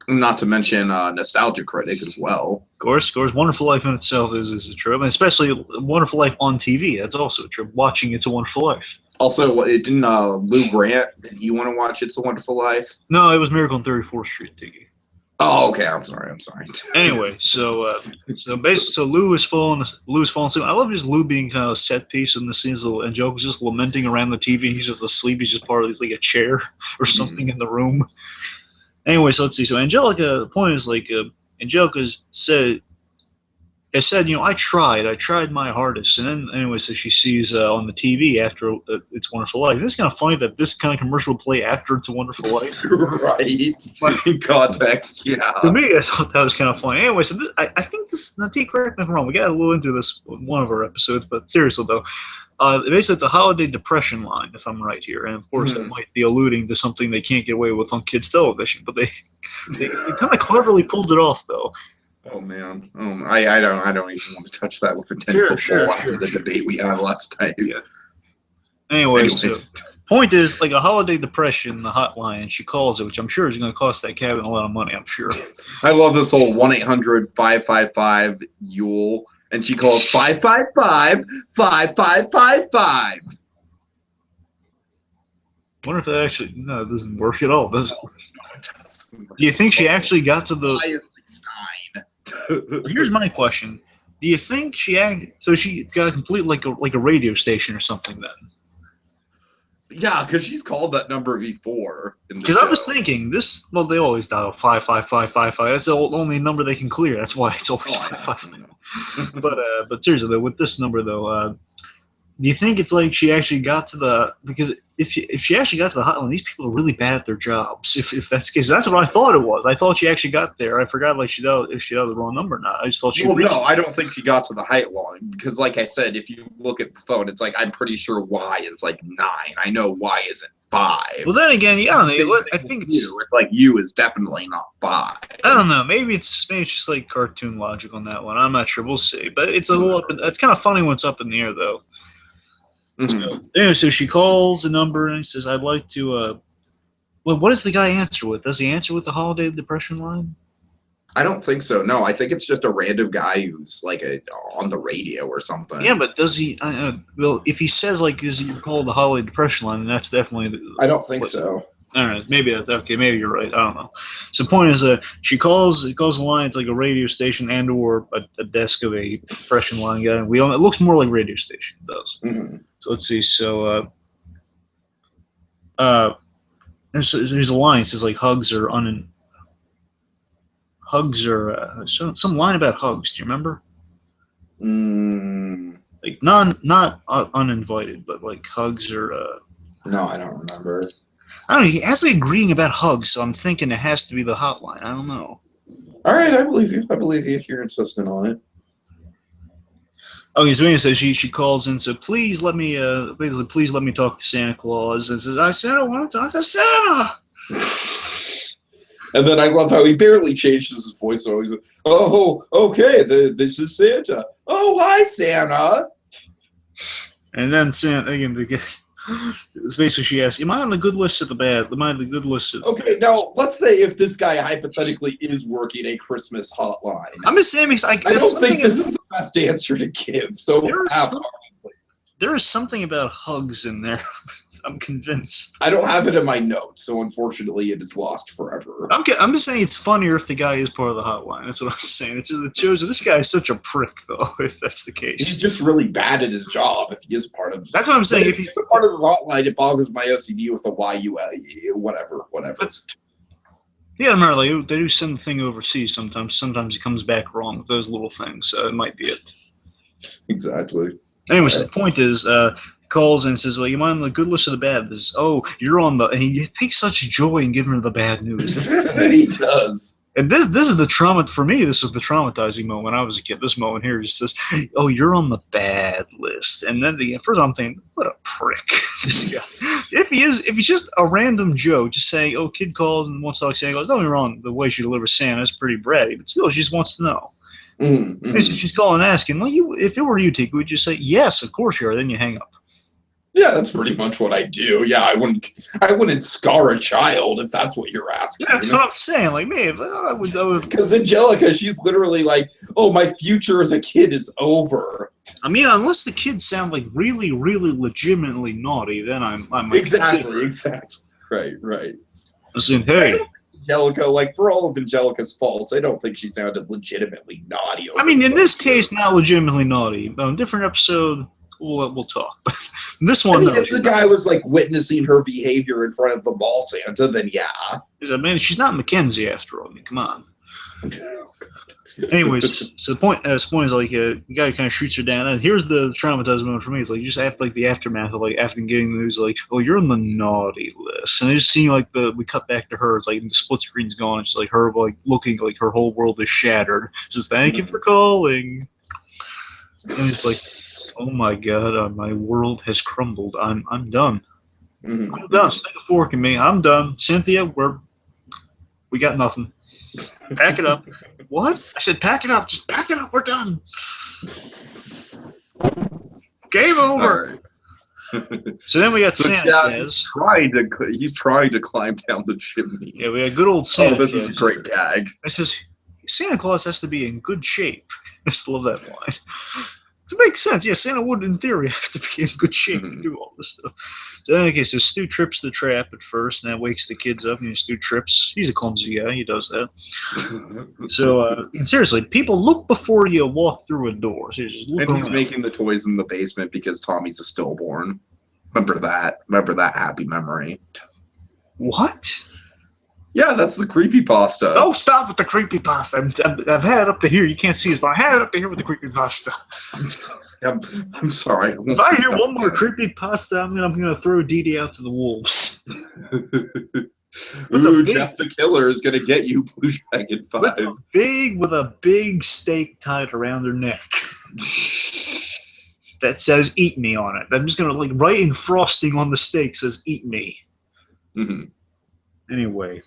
Not to mention Nostalgia Critic as well. Of course. Wonderful Life in itself is a trope, and especially Wonderful Life on TV. That's also a trope. Watching It's a Wonderful Life. Also, didn't Lou Grant, did you want to watch It's a Wonderful Life? No, it was Miracle on 34th Street, Tiki. Oh, okay. I'm sorry. Anyway, so Lou is falling asleep. I love just Lou being kind of a set piece in the scenes, and Joe was just lamenting around the TV, and he's just asleep. He's just part of like a chair or something in the room. Anyway, so let's see. So Angelica, the point is like Angelica said, I tried my hardest, and then anyway, so she sees on the TV after It's a Wonderful Life. And it's kind of funny that this kind of commercial will play after It's a Wonderful Life. Right. In context, yeah. To me, I thought that was kind of funny. Anyway, so I think this. Now, T, correct me if I'm wrong. We got a little into this in one of our episodes, but seriously though, basically it's a holiday depression line, if I'm right here, and of course it might be alluding to something they can't get away with on kids' television, but they kind of cleverly pulled it off though. Oh man, I don't even want to touch that with a 10-foot pole after the debate we had last time. Yeah. Anyway, so point is like a holiday depression, the hotline. She calls it, which I'm sure is going to cost that cabin a lot of money. I'm sure. I love this whole 1-800-555 Yule, and she calls 555-5555. Wonder if that actually it doesn't work at all, does it? Do you think she actually got to the? Why is it 9? Here's my question: do you think she got a complete like a radio station or something then? Yeah, because she's called that number before. Because I was thinking this. Well, they always dial 55555. That's the only number they can clear. That's why it's always 555. But seriously though, with this number though, do you think it's like she actually got to the? Because if she actually got to the hotline, these people are really bad at their jobs. If that's the case, that's what I thought it was. I thought she actually got there. I forgot if she dialed the wrong number or not. I just thought she. Well, no, I don't think she got to the hotline because, like I said, if you look at the phone, it's like I'm pretty sure Y is like 9. I know Y isn't 5. Well, then again, yeah, I think it's like U is definitely not 5. I don't know. Maybe it's just like cartoon logic on that one. I'm not sure. We'll see. But it's a little up. It's kind of funny when it's up in the air, though. Mm-hmm. So she calls the number and says, "I'd like to." Well, what does the guy answer with? Does he answer with the holiday depression line? I don't think so. No, I think it's just a random guy who's like on the radio or something. Yeah, but does he? Well, if he says like, "Is he called the holiday depression line?" Then that's definitely. I don't think so. All right, maybe that's okay. Maybe you're right. I don't know. So the point is, she calls the line. It's like a radio station and/or a desk of a depression line guy. It looks more like a radio station. It does. Mm-hmm. So let's see. So, and so there's a line. It says like hugs are some line about hugs. Do you remember? Like not uninvited, but like hugs are. No, I don't remember. I don't know. He has like a greeting about hugs, so I'm thinking it has to be the hotline. I don't know. All right, I believe you. I believe you if you're insistent on it. Okay, so anyway, so she calls in, so please let me please let me talk to Santa Claus. And says, I said I want to talk to Santa. And then I love how he barely changes his voice. So he's like, oh, okay, this is Santa. Oh, hi, Santa. And then Santa again. Basically, she asks, "Am I on the good list or the bad? Am I on the good list?" Okay, now let's say if this guy hypothetically is working a Christmas hotline. I'm just saying, I don't think this is the best answer to give. So there is something about hugs in there. I'm convinced. I don't have it in my notes, so unfortunately, it is lost forever. I'm just saying it's funnier if the guy is part of the hotline. That's what I'm saying. It shows that this guy is such a prick, though. If that's the case, he's just really bad at his job. If he is part of, that's what I'm saying. If he's part of the hotline, it bothers my OCD with the whatever. Yeah, remember, like, they do send the thing overseas sometimes. Sometimes it comes back wrong with those little things. So it might be it. Exactly. Anyways, the point is, calls and says, "Well, you mind the good list or the bad?" This, "Oh, you're on the," and he takes such joy in giving her the bad news. He does. And this is the trauma for me. This is the traumatizing moment when I was a kid. This moment here, he says, "Oh, you're on the bad list," and then at first I'm thinking, "What a prick!" This guy. If he's just a random Joe, just saying, "Oh, kid calls and wants to talk Santa," goes, "Don't get me wrong, the way she delivers Santa is pretty bratty, but still, she just wants to know." Mm-hmm. And so she's calling and asking, "Well, if it were you, Tiki, would you say yes? Of course you are." Then you hang up. Yeah, that's pretty much what I do. Yeah, I wouldn't scar a child if that's what you're asking. That's what I'm saying. Like, man, I would. Because Angelica, she's literally like, "Oh, my future as a kid is over." I mean, unless the kids sound like really, really legitimately naughty, then I might exactly. Right. I said, hey. Angelica, like, for all of Angelica's faults, I don't think she sounded legitimately naughty. I mean, in this case, not legitimately naughty. But on a different episode, we'll talk. This one, if the guy was like witnessing her behavior in front of the mall Santa, then yeah. I mean, she's not Mackenzie after all. I mean, come on. Anyways, so the point is like the guy kind of shoots her down, and here's the traumatizing moment for me. It's like you just have like the aftermath of like after getting the news, like, "Oh, you're on the naughty list," and I just see like we cut back to her. It's like the split screen's gone. It's like her like looking like her whole world is shattered. It says, "Thank you for calling," and it's like, "Oh my god, my world has crumbled. I'm done. Mm-hmm. I'm done. Stick a fork in me. I'm done. Cynthia, we got nothing. Pack it up." What? I said, pack it up. Just pack it up. We're done. Game over. Right. So then we got Santa Chaz. He's trying to climb down the chimney. Yeah, we got good old Santa. Oh, this is a great gag. It says Santa Claus has to be in good shape. I just love that line. It makes sense. Yeah, Santa would, in theory, have to be in good shape to do all this stuff. So, okay, so Stu trips the trap at first, and that wakes the kids up, and Stu trips. He's a clumsy guy. He does that. So, seriously, people look before you walk through a door. So just look and he's around. making the toys in the basement because Tommy's a stillborn. Remember that happy memory. What? Yeah, that's the creepypasta. Don't stop with the creepypasta. I've had it up to here. You can't see it, but I had it up to here with the creepypasta. I'm sorry. If I hear one more creepypasta, I'm gonna throw Dee Dee out to the wolves. Ooh, Jeff the Killer is gonna get you, BlueDragonFive. With a big stake tied around her neck that says "Eat Me" on it. I'm just gonna write in frosting on the stake says "Eat Me." Mm-hmm. Anyway,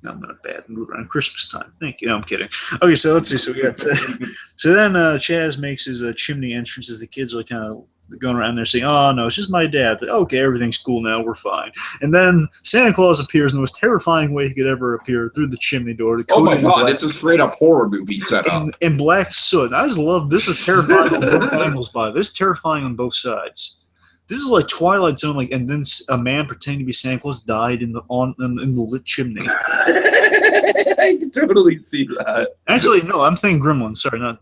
I'm in a bad mood around Christmas time. Thank you. No, I'm kidding. Okay, so let's see. So we got. So then Chaz makes his chimney entrance as the kids are kind of going around there saying, "Oh no, it's just my dad." Okay, everything's cool now. We're fine. And then Santa Claus appears in the most terrifying way he could ever appear through the chimney door. Oh my god! It's a straight up horror movie setup. In black soot. I just love this. Is terrifying on both angles. This is terrifying on both sides. This is like Twilight Zone, and then a man pretending to be Santa Claus died in the lit chimney. I can totally see that. Actually, no, I'm thinking Gremlins. Sorry, not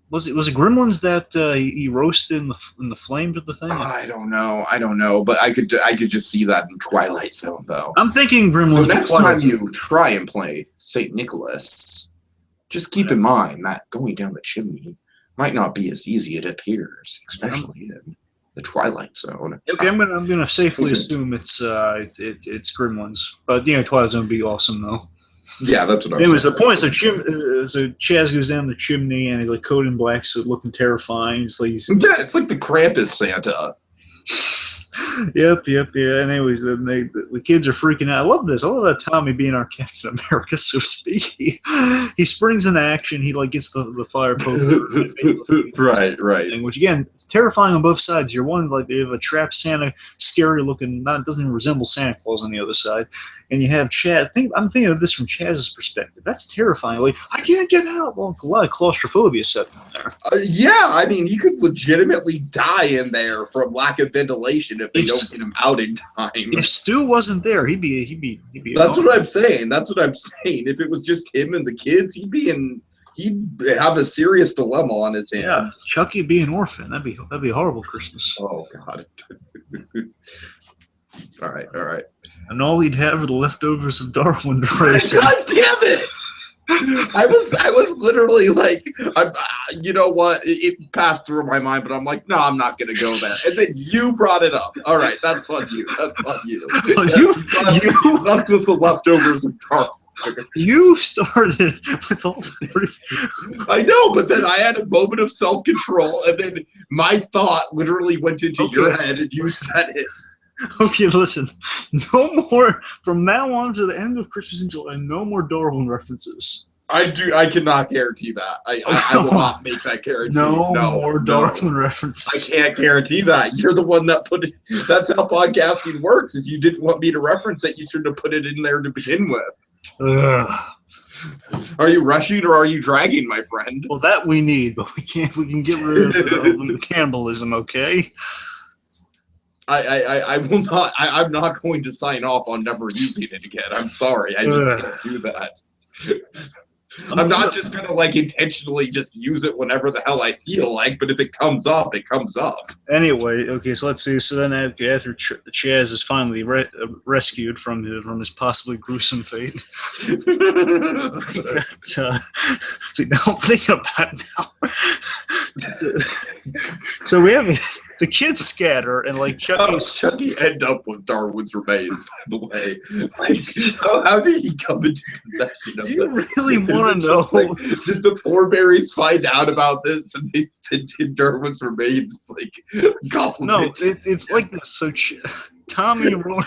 was it Gremlins that he roasted in the flames of the thing? I don't know, but I could just see that in Twilight Zone though. I'm thinking Gremlins. So next time you try and play Saint Nicholas, just keep in mind that going down the chimney might not be as easy as it appears, especially in the Twilight Zone. Okay, I'm gonna safely assume it's Gremlins, but Twilight Zone would be awesome though. Yeah, that's what I'm saying. Anyways, the point is, so Chaz goes down the chimney and he's like coated in black suit, looking terrifying. It's like the Krampus Santa. Yep. And anyways, the kids are freaking out. I love this. I love that Tommy being our Captain America, so to speak. He springs into action. He gets the fire poker. Right. Which again, it's terrifying on both sides. You're one they have a trapped Santa, scary looking. Doesn't even resemble Santa Claus on the other side. And you have Chaz. I'm thinking of this from Chaz's perspective. That's terrifying. I can't get out. Well, a lot of claustrophobia set in there. Yeah, I mean, you could legitimately die in there from lack of ventilation if they don't get him out in time. If Stu wasn't there, he'd be. That's what I'm saying. If it was just him and the kids, he'd have a serious dilemma on his hands. Yeah, Chucky be an orphan. That'd be a horrible Christmas. Oh God. All right. And all he'd have are the leftovers of Darwin to raise him. God damn it! I was literally like, you know what? It passed through my mind, but I'm like, no, I'm not gonna go there. And then you brought it up. All right, that's on you. That's on you. You left with the leftovers of Carl. You started with all the I know, but then I had a moment of self-control, and then my thought literally went into your head, and you said it. Okay, listen. No more from now on to the end of Christmas in July. No more Darwin references. I cannot guarantee that. I will not make that guarantee. No more Darwin references. I can't guarantee that. You're the one that put it. That's how podcasting works. If you didn't want me to reference it, you should have put it in there to begin with. Are you rushing or are you dragging, my friend? Well, that we need, but we can't. We can get rid of cannibalism, okay? I will not. I'm not going to sign off on never using it again. I'm sorry. I just can't do that. I'm not just gonna like intentionally just use it whenever the hell I feel like, but if it comes up, it comes up. Anyway, okay, so let's see. So then after Chaz is finally rescued from his possibly gruesome fate, see, now I'm thinking about it now. So we have the kids scatter and like Chucky end up with Darwin's remains. By the way, like, how did he come into possession of Do you really want to know? Like, did the Thornberrys find out about this and they sent in Darwin's remains? Like, no, it's like this. So Tommy wrote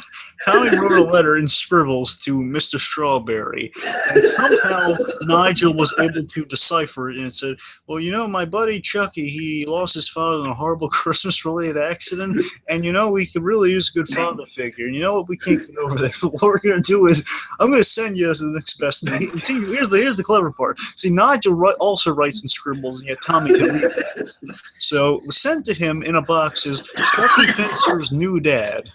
a letter in scribbles to Mr. Strawberry, and somehow Nigel was able to decipher it, and it said, well, you know, my buddy Chucky, he lost his father in a horrible Christmas-related accident, and, you know, we could really use a good father figure, and you know what, we can't get over that. What we're going to do is, I'm going to send you as the next best thing. And see, here's the clever part. See, Nigel also writes in scribbles, and yet Tommy can read that. So, sent to him in a box is Chucky Fencer's new dad.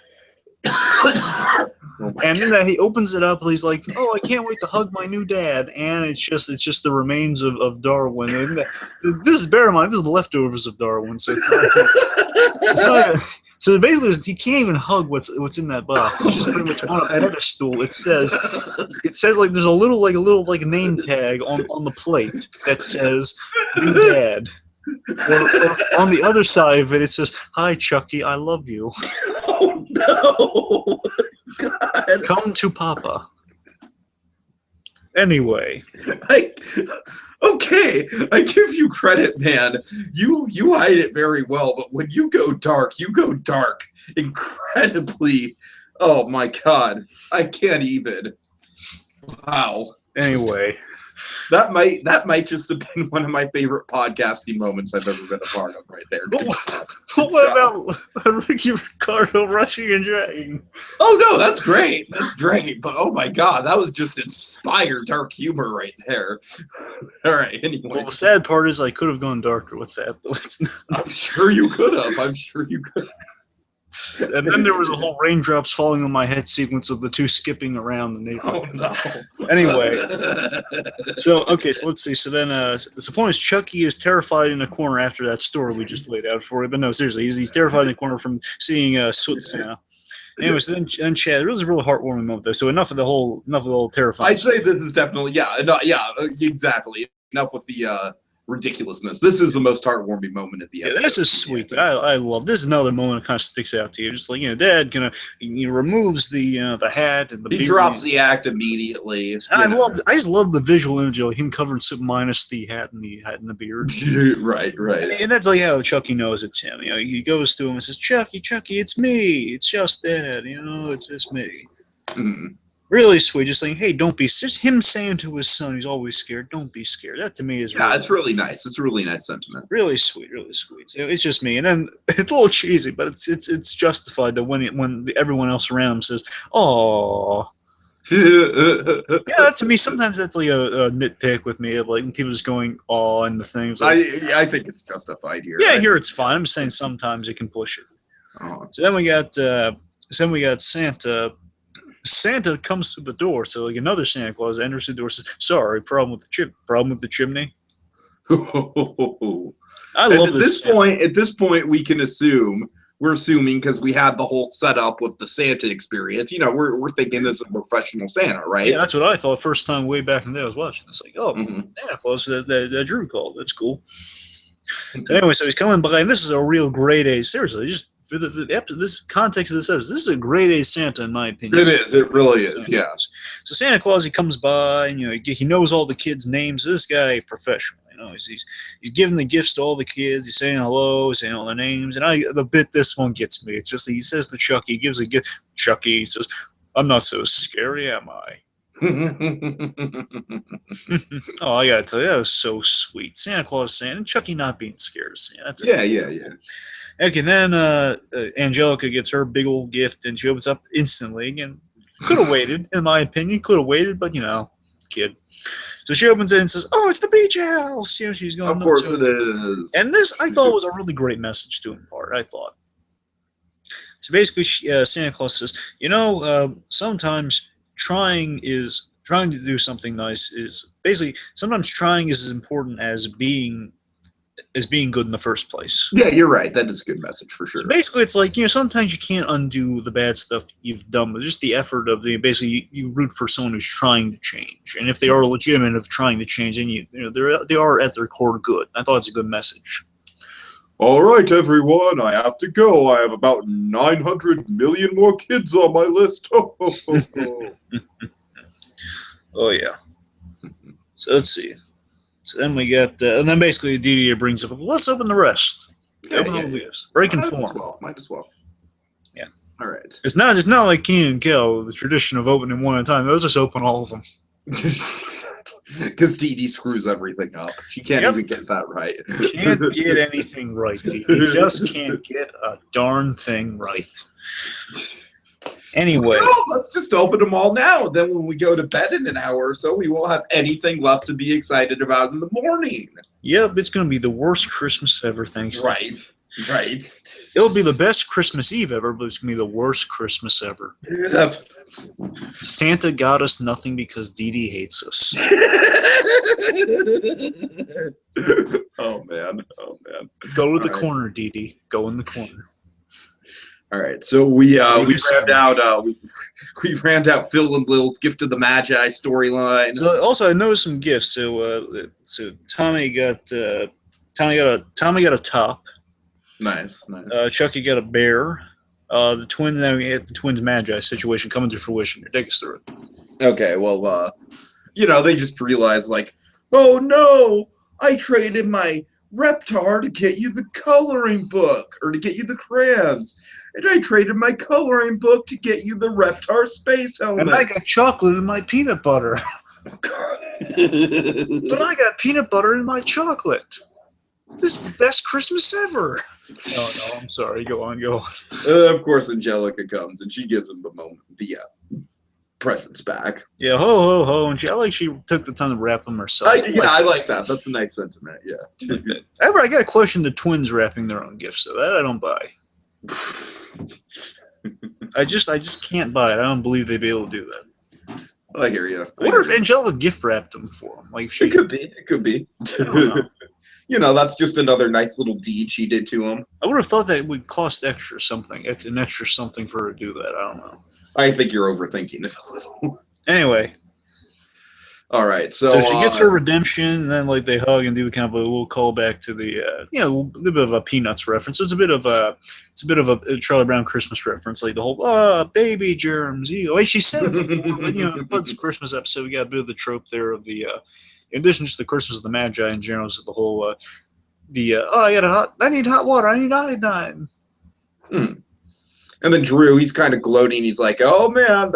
And then he opens it up and he's like, oh, I can't wait to hug my new dad. And it's just the remains of Darwin. And this is, bear in mind, this is the leftovers of Darwin. So so basically he can't even hug what's in that box. It's just pretty much on a pedestal. It says like there's a little name tag on the plate that says new dad. Or on the other side of it, it says, hi, Chucky, I love you. Oh, no. God. Come to Papa. Anyway. Okay, I give you credit, man. You hide it very well, but when you go dark incredibly. Oh, my God. I can't even. Wow. Anyway. That might just have been one of my favorite podcasting moments I've ever been a part of right there. What about Ricky Ricardo rushing and dragging? Oh, no, that's great. That's great. But, oh, my God, that was just inspired dark humor right there. All right, anyway. Well, the sad part is I could have gone darker with that. I'm sure you could have. I'm sure you could have. And then there was a whole raindrops falling on my head sequence of the two skipping around the neighborhood. Oh, no. Anyway, so let's see. So then, the point is Chucky is terrified in a corner after that story we just laid out for you. But no, seriously, he's terrified in the corner from seeing Soot Santa. Anyways, then Chad, it was a really heartwarming moment though. So enough of the whole terrifying. I'd say this is definitely exactly enough with the ridiculousness. This is the most heartwarming moment at the end. Yeah, this is sweet. I love this. Is another moment that kind of sticks out to you. Just like, you know, Dad he removes the hat and the he drops the act immediately. I just love the visual image of him covered minus the hat and the beard. Right. And that's like how Chucky knows it's him. You know, he goes to him and says, Chucky, it's me. It's just Dad. You know, it's just me. Mm. Really sweet, just saying, hey, don't be. Just him saying to his son, he's always scared, don't be scared. That to me is it's really nice. It's a really nice sentiment. Really sweet, really sweet. So it's just me, and then it's a little cheesy, but it's justified that when everyone else around him says, "Oh." Yeah, to me, sometimes that's like a nitpick with me, of like when people just going "oh" and the things. Like, I think it's justified here. Yeah, here it's fine. I'm saying sometimes it can push it. Oh. So then we got Santa. Santa comes through the door, so like another Santa Claus enters the door. Says, "Sorry, problem with the chimney." I love this. At this point, we can assume we're assuming because we had the whole setup with the Santa experience. You know, we're thinking this is a professional Santa, right? Yeah, that's what I thought first time way back in the day I was watching. It's like, oh, Mm-hmm. Santa Claus that Drew called. That's cool. Anyway, so he's coming by, and this is a real grade A. Seriously, just for this context of this episode, this is a grade A Santa in my opinion. It is. It really is. Santa Yeah. Claus. So Santa Claus, he comes by, and he knows all the kids' names. This guy, professional. He's giving the gifts to all the kids. He's saying hello, saying all the names. And the bit this one gets me. It's just he says to Chucky, he gives a gift. Chucky, he says, "I'm not so scary, am I?" Oh, I gotta tell you, that was so sweet. Santa Claus saying, and Chucky not being scared of Santa. That's yeah. Okay, then Angelica gets her big old gift, and she opens up instantly. Again, could have waited, in my opinion. Could have waited, but kid. So she opens it and says, "Oh, it's the beach house." She's going. Of course it is. And this, I thought, was a really great message to impart. I thought. So basically, Santa Claus says, sometimes trying to do something nice is basically sometimes trying is as important as being good in the first place. Yeah, you're right. That is a good message for sure. So basically, it's like sometimes you can't undo the bad stuff you've done, but just the effort of basically you root for someone who's trying to change, and if they are legitimate of trying to change, then they are at their core good. I thought it's a good message. All right, everyone, I have to go. I have about 900 million more kids on my list. Oh yeah. So let's see. So then we got, and then basically Dee brings up, let's open the rest. Open all the gifts. Breaking form. Might as well. Yeah. All right. It's not like Keenan and Kel, the tradition of opening one at a time. They'll just open all of them. Because Dee screws everything up. She can't even get that right. Can't get anything right, Dee. Just can't get a darn thing right. Anyway. Well, let's just open them all now. Then when we go to bed in an hour or so, we won't have anything left to be excited about in the morning. Yep, it's going to be the worst Christmas ever, thanks. Right. It'll be the best Christmas Eve ever, but it's going to be the worst Christmas ever. Santa got us nothing because Dee hates us. Oh, man. Go to the corner, Dee. Go in the corner. All right, so we rammed out Phil and Lil's Gift of the Magi storyline. So also, I noticed some gifts. So Tommy got a top. Nice. Chucky got a bear. The twins. Then we had the twins Magi situation coming to fruition. Take us through it. Okay, well, they just realized oh no, I traded my Reptar to get you the coloring book, or to get you the crayons. And I traded my coloring book to get you the Reptar space helmet. And I got chocolate in my peanut butter. Oh, God. But I got peanut butter in my chocolate. This is the best Christmas ever. No, I'm sorry. Go on. Of course, Angelica comes, and she gives him the presents back. Yeah, ho, ho, ho. And she took the time to wrap them herself. I like that. That's a nice sentiment, yeah. I got to question the twins wrapping their own gifts, so that I don't buy. I just can't buy it. I don't believe they'd be able to do that. I hear you. I wonder if Angelica gift wrapped them for them. It could be. That's just another nice little deed she did to him. I would have thought that it would cost an extra something for her to do that. I don't know. I think you're overthinking it a little. Anyway. All right, so she gets her redemption, and then they hug and do kind of a little callback to the a little bit of a Peanuts reference. So it's a bit of a Charlie Brown Christmas reference, like the whole baby germs. She said it before, but it's a Christmas episode. We got a bit of the trope there of the in addition to the Christmas of the Magi in general, is the whole I need hot water, I need iodine. And then Drew, he's kind of gloating. He's like, "Oh man,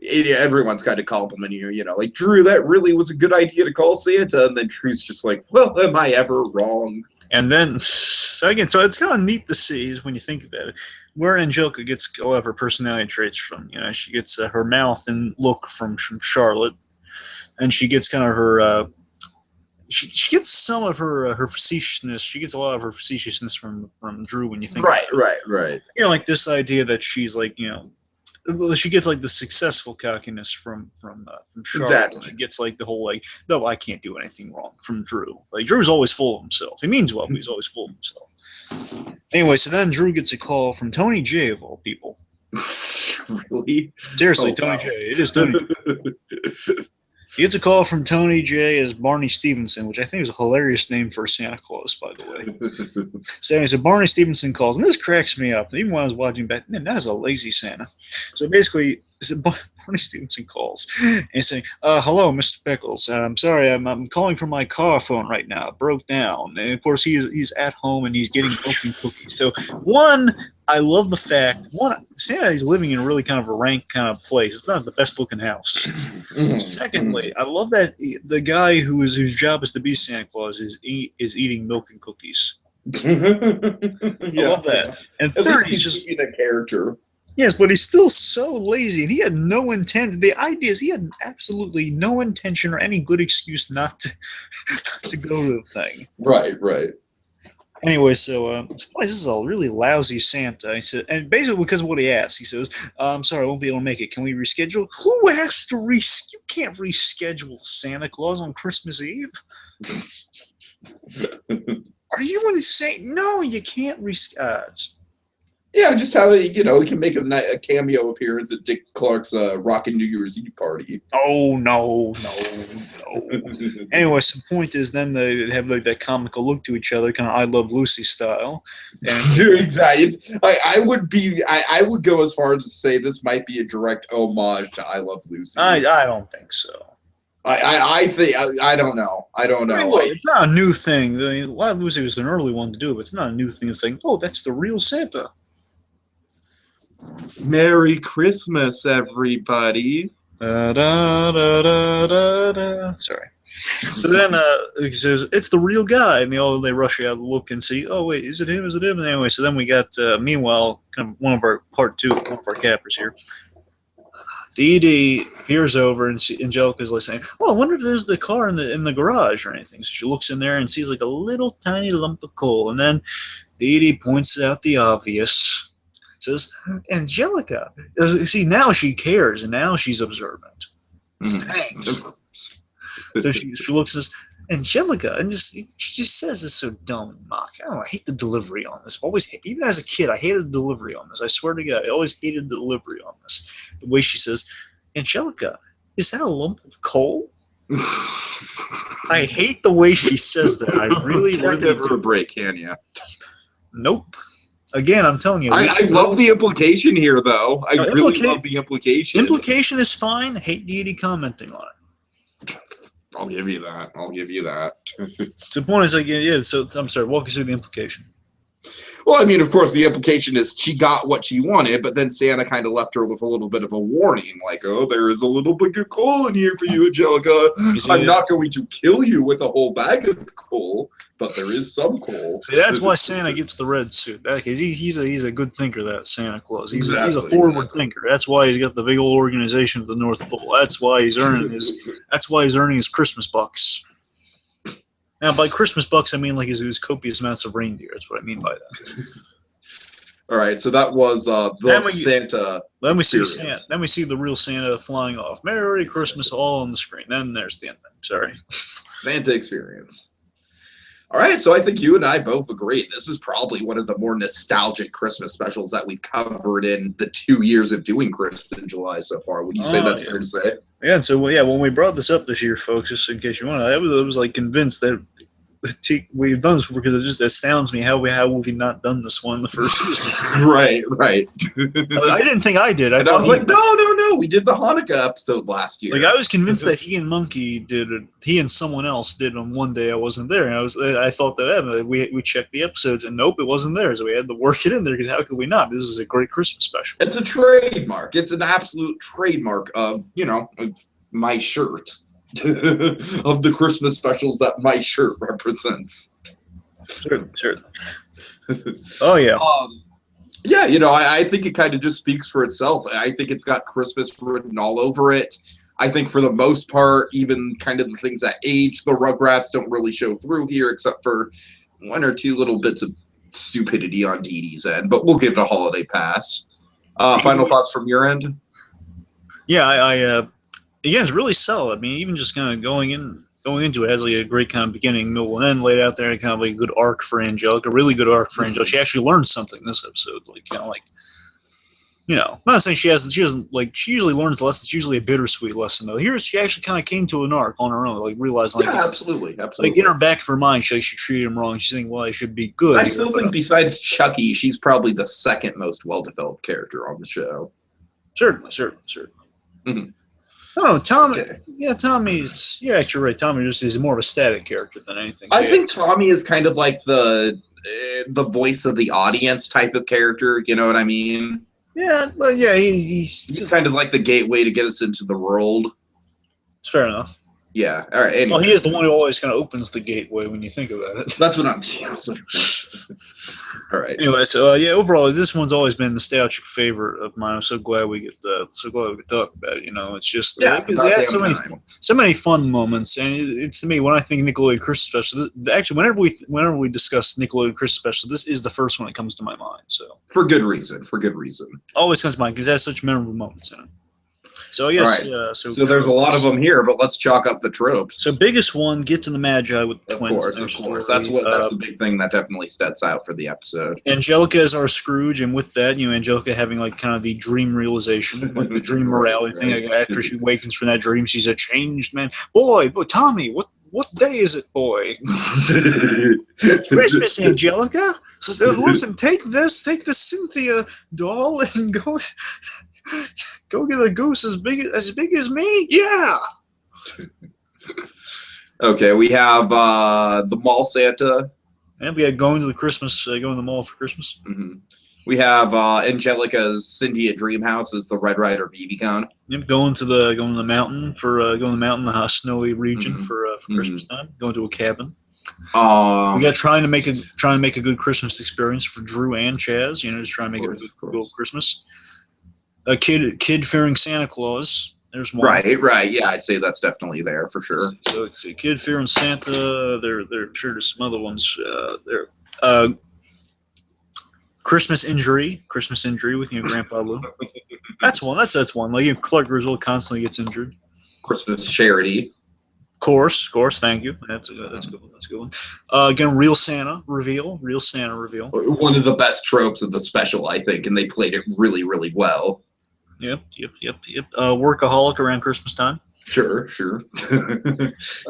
everyone's kind of complimenting you, Drew, that really was a good idea to call Santa." And then Drew's just like, "Well, am I ever wrong?" And then again, so it's kind of neat to see when you think about it, where Angelica gets a lot of her personality traits from. She gets her mouth and look from Charlotte, and she gets kind of her. She gets some of her facetiousness. She gets a lot of her facetiousness from Drew when you think. Right. Like this idea that she's she gets the successful cockiness from Charlotte. Exactly. She gets the whole no, I can't do anything wrong from Drew. Drew's always full of himself. He means well, but he's always full of himself. Anyway, so then Drew gets a call from Tony J, of all people. Really? Seriously, Tony J. It is Tony J. He gets a call from Tony J as Barney Stevenson, which I think is a hilarious name for Santa Claus, by the way. So anyway, so Barney Stevenson calls, and this cracks me up. Even when I was watching back, man, that is a lazy Santa. So basically, Barney Stevenson calls, and he's saying, hello, Mr. Pickles. I'm sorry, I'm calling from my car phone right now. It broke down. And of course, he's at home, and he's getting broken cookies. So one, I love the fact, Santa is living in a really kind of a rank kind of place. It's not the best looking house. Secondly, I love that the guy whose job is to be Santa Claus is eating milk and cookies. I love that. And third, he's just a character. Yes, but he's still so lazy, and he had no intent. The idea is he had absolutely no intention or any good excuse not to go to the thing. Right. Anyway, so this is a really lousy Santa. He said, and basically because of what he asked, he says, "I'm sorry, I won't be able to make it. Can we reschedule?" Who has to You can't reschedule Santa Claus on Christmas Eve. Are you insane? No, you can't reschedule. Yeah, just how he can make a cameo appearance at Dick Clark's Rockin' New Year's Eve party. Oh no. Anyway, so the point is, then they have like that comical look to each other, kind of I Love Lucy style. And exactly. I would go as far as to say this might be a direct homage to I Love Lucy. I don't think so. I think I don't know. I mean, look, it's not a new thing. I mean, I Love Lucy was an early one to do, but it's not a new thing. It's like, oh, that's the real Santa. Merry Christmas, everybody. Sorry. So then he says, it's the real guy. And they rush out to look and see, oh, wait, is it him? And anyway, so then we got, meanwhile, kind of one of our cappers here. Dee Dee peers over, and Angelica's like saying, oh, I wonder if there's the car in the garage or anything. So she looks in there and sees like a little tiny lump of coal. And then Dee Dee points out the obvious. Says, Angelica. See, now she cares, and now she's observant. Thanks. So she looks and says, Angelica, and she just says this so dumb and mock. I don't know, I hate the delivery on this. Even as a kid, I hated the delivery on this. I swear to God, I always hated the delivery on this. The way she says, Angelica, is that a lump of coal? I hate the way she says that. I really Can't give her a break, can you? Nope. Again, I'm telling you. I love the implication here, though. I really love the implication. Implication is fine. I hate Dee Dee commenting on it. I'll give you that. So the point is, like, yeah. So I'm sorry. Walk us through the implication. Well, I mean, of course, the implication is she got what she wanted, but then Santa kind of left her with a little bit of a warning, like, oh, there is a little bit of coal in here for you, Angelica. I'm not going to kill you with a whole bag of coal, but there is some coal. See, that's why Santa gets the red suit. He's a good thinker, that Santa Claus. He's a forward thinker. That's why he's got the big old organization of the North Pole. That's why he's earning his Christmas bucks. Now, by Christmas bucks, I mean like his copious amounts of reindeer. That's what I mean by that. All right, so that was Santa. Then we see Santa. Then we see the real Santa flying off. Merry Christmas, all on the screen. Then there's the ending. Sorry. Santa experience. All right, so I think you and I both agree. This is probably one of the more nostalgic Christmas specials that we've covered in the 2 years of doing Christmas in July so far. Would you say that's fair to say? Yeah, and so when we brought this up this year, folks, just in case you want to, I was like convinced that we've done this before, because it just astounds me how we've not done this one the first season. Right. I didn't think I did. I was like, no, we did the Hanukkah episode last year. Like, I was convinced that he and Monkey did it. He and someone else did on one day I wasn't there, and I thought that we checked the episodes, and nope, it wasn't there, so we had to work it in there, because how could we not? This is a great Christmas special. It's a trademark. It's an absolute trademark of my shirt. Of the Christmas specials that my shirt represents. Sure. Oh, yeah. Yeah, I think it kind of just speaks for itself. I think it's got Christmas written all over it. I think for the most part, even kind of the things that age the Rugrats don't really show through here, except for one or two little bits of stupidity on Dee Dee's end. But we'll give it a holiday pass. Final thoughts from your end? Yeah, yeah, it's really solid. I mean, even just kind of going in, going into it has like a great kind of beginning, middle, and end laid out there, and kind of like a good arc for Angelica, a really good arc for Angelica. She actually learned something this episode, like kind of like, you know, I'm not saying she doesn't like, she usually learns lessons. It's usually a bittersweet lesson though. Here she actually kind of came to an arc on her own, like realizing, like, yeah, absolutely. like in her back of her mind, she treated him wrong. She's thinking, well, I should be good. I still think besides Chucky, she's probably the second most well-developed character on the show. Certainly. Mm-hmm. Oh, Tommy. Okay. Yeah, Tommy's. Yeah, actually, right. Tommy just is more of a static character than anything. I think Tommy is kind of like the voice of the audience type of character. You know what I mean? Yeah, well, yeah, he's kind of like the gateway to get us into the world. It's fair enough. Yeah. All right. Anyway. Well, he is the one who always kind of opens the gateway when you think about it. That's what I'm saying. All right. Anyway, so yeah, overall, this one's always been a nostalgic favorite of mine. I'm so glad we could talk about it. You know, it's just it's it has so many fun moments, and it's to me when I think Nickelodeon Christmas Special. Actually, whenever we discuss Nickelodeon Christmas Special, this is the first one that comes to my mind. So for good reason. Always comes to mind because it has such memorable moments in it. So I guess so there's a lot of them here, but let's chalk up the tropes. So biggest one, Gift to the Magi with the twins. Of course. That's a big thing that definitely steps out for the episode. Angelica is our Scrooge, and with that, you know, Angelica having like kind of the dream realization, like the dream morality thing. Like, after she awakens from that dream, she's a changed man. Boy, Tommy, what day is it, boy? It's Christmas, Angelica. So listen, take this Cynthia doll and go get a goose as big as me. Yeah. Okay, we have the mall Santa. And we had going to the mall for Christmas. Mm-hmm. We have Angelica's Cindy at Dream House as the Red Ryder BB gun. Yep, going to the mountain the snowy region for Christmas time. Going to a cabin. We got trying to make a good Christmas experience for Drew and Chaz. You know, just trying to make it a good Christmas. A kid fearing Santa Claus. There's one. Right. Yeah, I'd say that's definitely there for sure. So it's a kid fearing Santa. There sure there's some other ones. Christmas injury with Grandpa Lou. That's one. That's one. Like Clark Griswold constantly gets injured. Christmas charity. Course. Thank you. That's a good one. Again, Real Santa reveal. One of the best tropes of the special, I think, and they played it really, really well. Yep. Workaholic around Christmas time. Sure.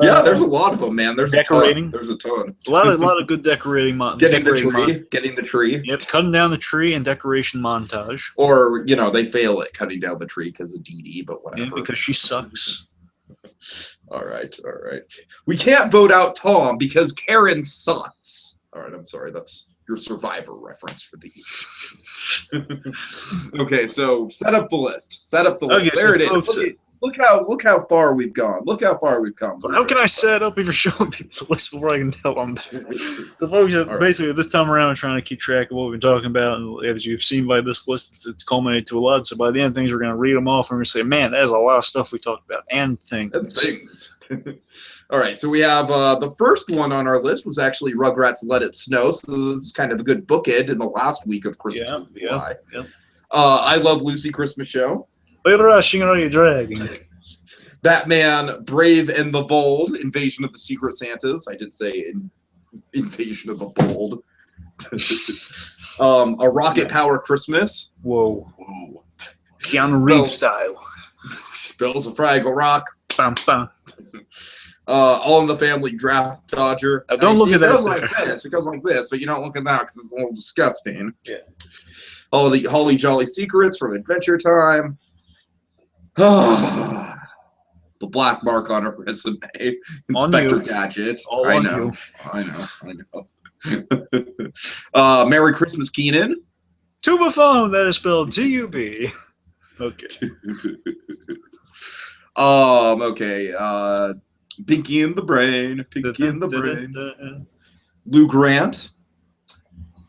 Yeah, there's a lot of them, man. There's decorating. There's a ton. A lot of good decorating. Getting the tree. Yep, cutting down the tree and decoration montage. Or they fail at cutting down the tree because of Dee Dee, but whatever. Yeah, because she sucks. All right. We can't vote out Tom because Karen sucks. All right, I'm sorry. That's your Survivor reference for these. Okay, so set up the list. Okay, there it is. Look how far we've gone. Look how far we've come. How can I set up if you're showing people the list before I can tell them? So folks, basically this time around, I'm trying to keep track of what we've been talking about, and as you've seen by this list, it's culminated to a lot. So by the end of things, we're going to read them off, and we're going to say, man, that is a lot of stuff we talked about, and things. All right, so we have the first one on our list was actually Rugrats Let It Snow, so this is kind of a good bookend in the last week of Christmas. Yeah. I Love Lucy Christmas Show. Rushing are you dragging? Batman, Brave and the Bold, Invasion of the Secret Santas. I did say Invasion of the Bold. A Rocket Power Christmas. Whoa. Keanu Reeves style. Bills of Fraggle Rock. Bum, bum. All in the Family Draft Dodger. Don't look at that. It goes like this, but you don't look at that because it's a little disgusting. Yeah. All the Holly Jolly Secrets from Adventure Time. The black mark on her resume. Inspector Gadget. I know. Merry Christmas, Keenan. Tubaphone, that is spelled T-U-B. Okay. Okay. Pinky in the Brain. Lou Grant.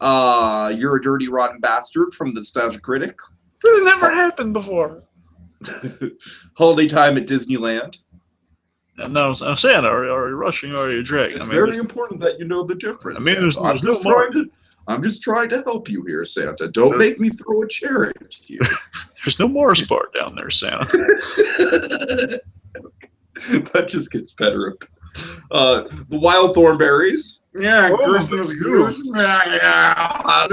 You're a Dirty Rotten Bastard from the Nostalgia Critic. This has never happened before. Holiday Time at Disneyland. And now I'm saying, are you rushing or are you dragging? It's very important that you know the difference. I mean, there's no more. I'm just trying to help you here, Santa. Don't make me throw a chair at you. There's no Morris bar down there, Santa. That just gets better. The wild thornberries. Yeah, Oh, Christmas good. goose. Oh,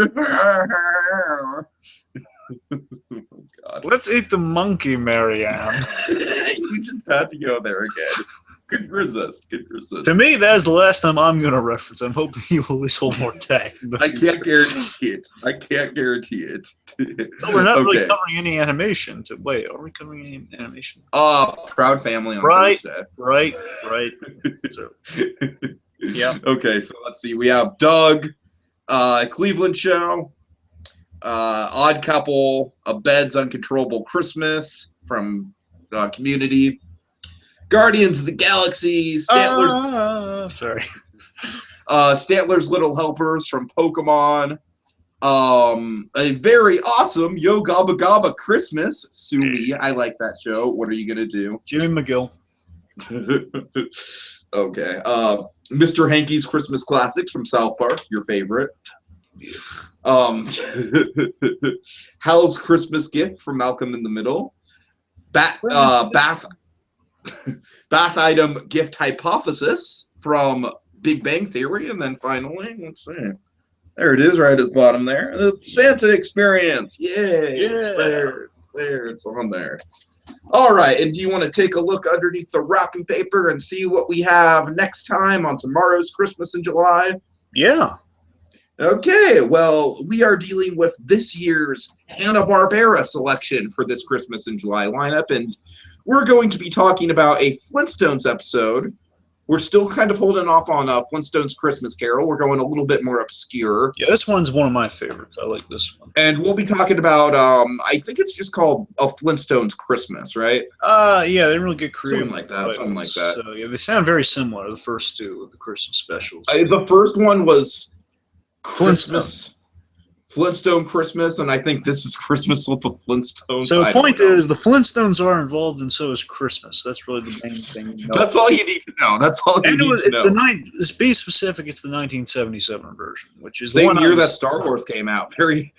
God. Let's eat the monkey, Marianne. You just had to go there again. Couldn't resist. Couldn't resist. To me, that's the last time I'm going to reference. I'm hoping you will at least hold more tact. I can't guarantee it. I can't guarantee it. No, we're not really Okay. covering any animation. Wait, are we covering any animation? Proud Family on Right. Thursday. Right. So, yeah. Okay, so let's see. We have Doug, Cleveland Show, Odd Couple, A Bed's Uncontrollable Christmas from Community, Guardians of the Galaxy, Stantler's Little Helpers from Pokemon, a very awesome Yo Gabba Gabba Christmas, Sui. I like that show. What are you gonna do? Jimmy McGill. Okay. Mr. Hanky's Christmas Classics from South Park, your favorite. Hal's Christmas Gift from Malcolm in the Middle. Bath Item Gift Hypothesis from Big Bang Theory. And then finally, let's see. There it is, right at the bottom there. The Santa Experience. Yay. Yeah. It's there. It's there. It's on there. All right. And do you want to take a look underneath the wrapping paper and see what we have next time on tomorrow's Christmas in July? Yeah. Okay, well, we are dealing with this year's Hanna-Barbera selection for this Christmas in July lineup, and we're going to be talking about a Flintstones episode. We're still kind of holding off on Flintstones Christmas Carol. We're going a little bit more obscure. Yeah, this one's one of my favorites. I like this one. And we'll be talking about, I think it's just called A Flintstones Christmas, right? Yeah, they really get creative. Something like that. So, yeah, they sound very similar to the first two of the Christmas specials. The first one was Flintstone Christmas, and I think this is Christmas with the Flintstones. So the point is, the Flintstones are involved, and so is Christmas. That's really the main thing. That's all you need to know. That's all you need to know. Let's be specific. It's the 1977 version, which is same the one year that Star Wars came out. Very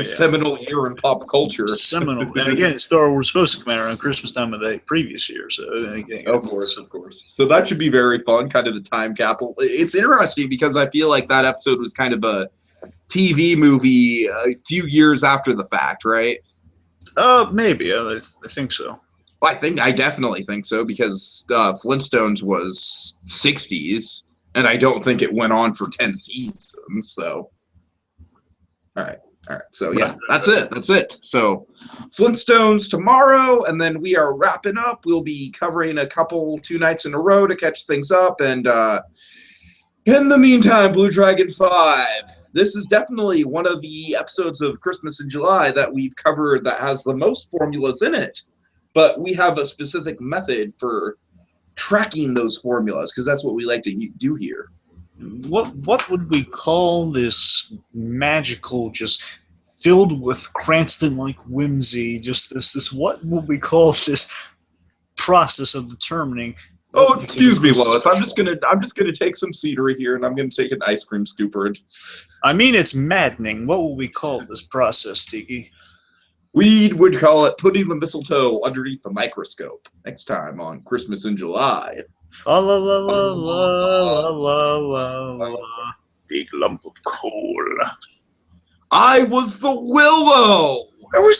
seminal year in pop culture. Seminal, and again, Star Wars was supposed to come out around Christmas time of the previous year. So again, of course. So that should be very fun. Kind of a time capsule. It's interesting because I feel like that episode was kind of a TV movie a few years after the fact, right? Maybe. I think so. Well, I definitely think so because Flintstones was 60s, and I don't think it went on for 10 seasons. So, all right. So yeah, that's it. So Flintstones tomorrow, and then we are wrapping up. We'll be covering two nights in a row to catch things up, and in the meantime, BlueDragonFive. This is definitely one of the episodes of Christmas in July that we've covered that has the most formulas in it. But we have a specific method for tracking those formulas because that's what we like to do here. What would we call this magical, just filled with Cranston-like whimsy? Just this. What would we call this process of determining? Oh, excuse me, Lois. I'm just gonna take some cedar here, and I'm gonna take an ice cream scooper. I mean, it's maddening. What will we call this process, Tiki? We would call it putting the mistletoe underneath the microscope. Next time on Christmas in July. La la la la la la la la. Big lump of coal. I was the willow. I was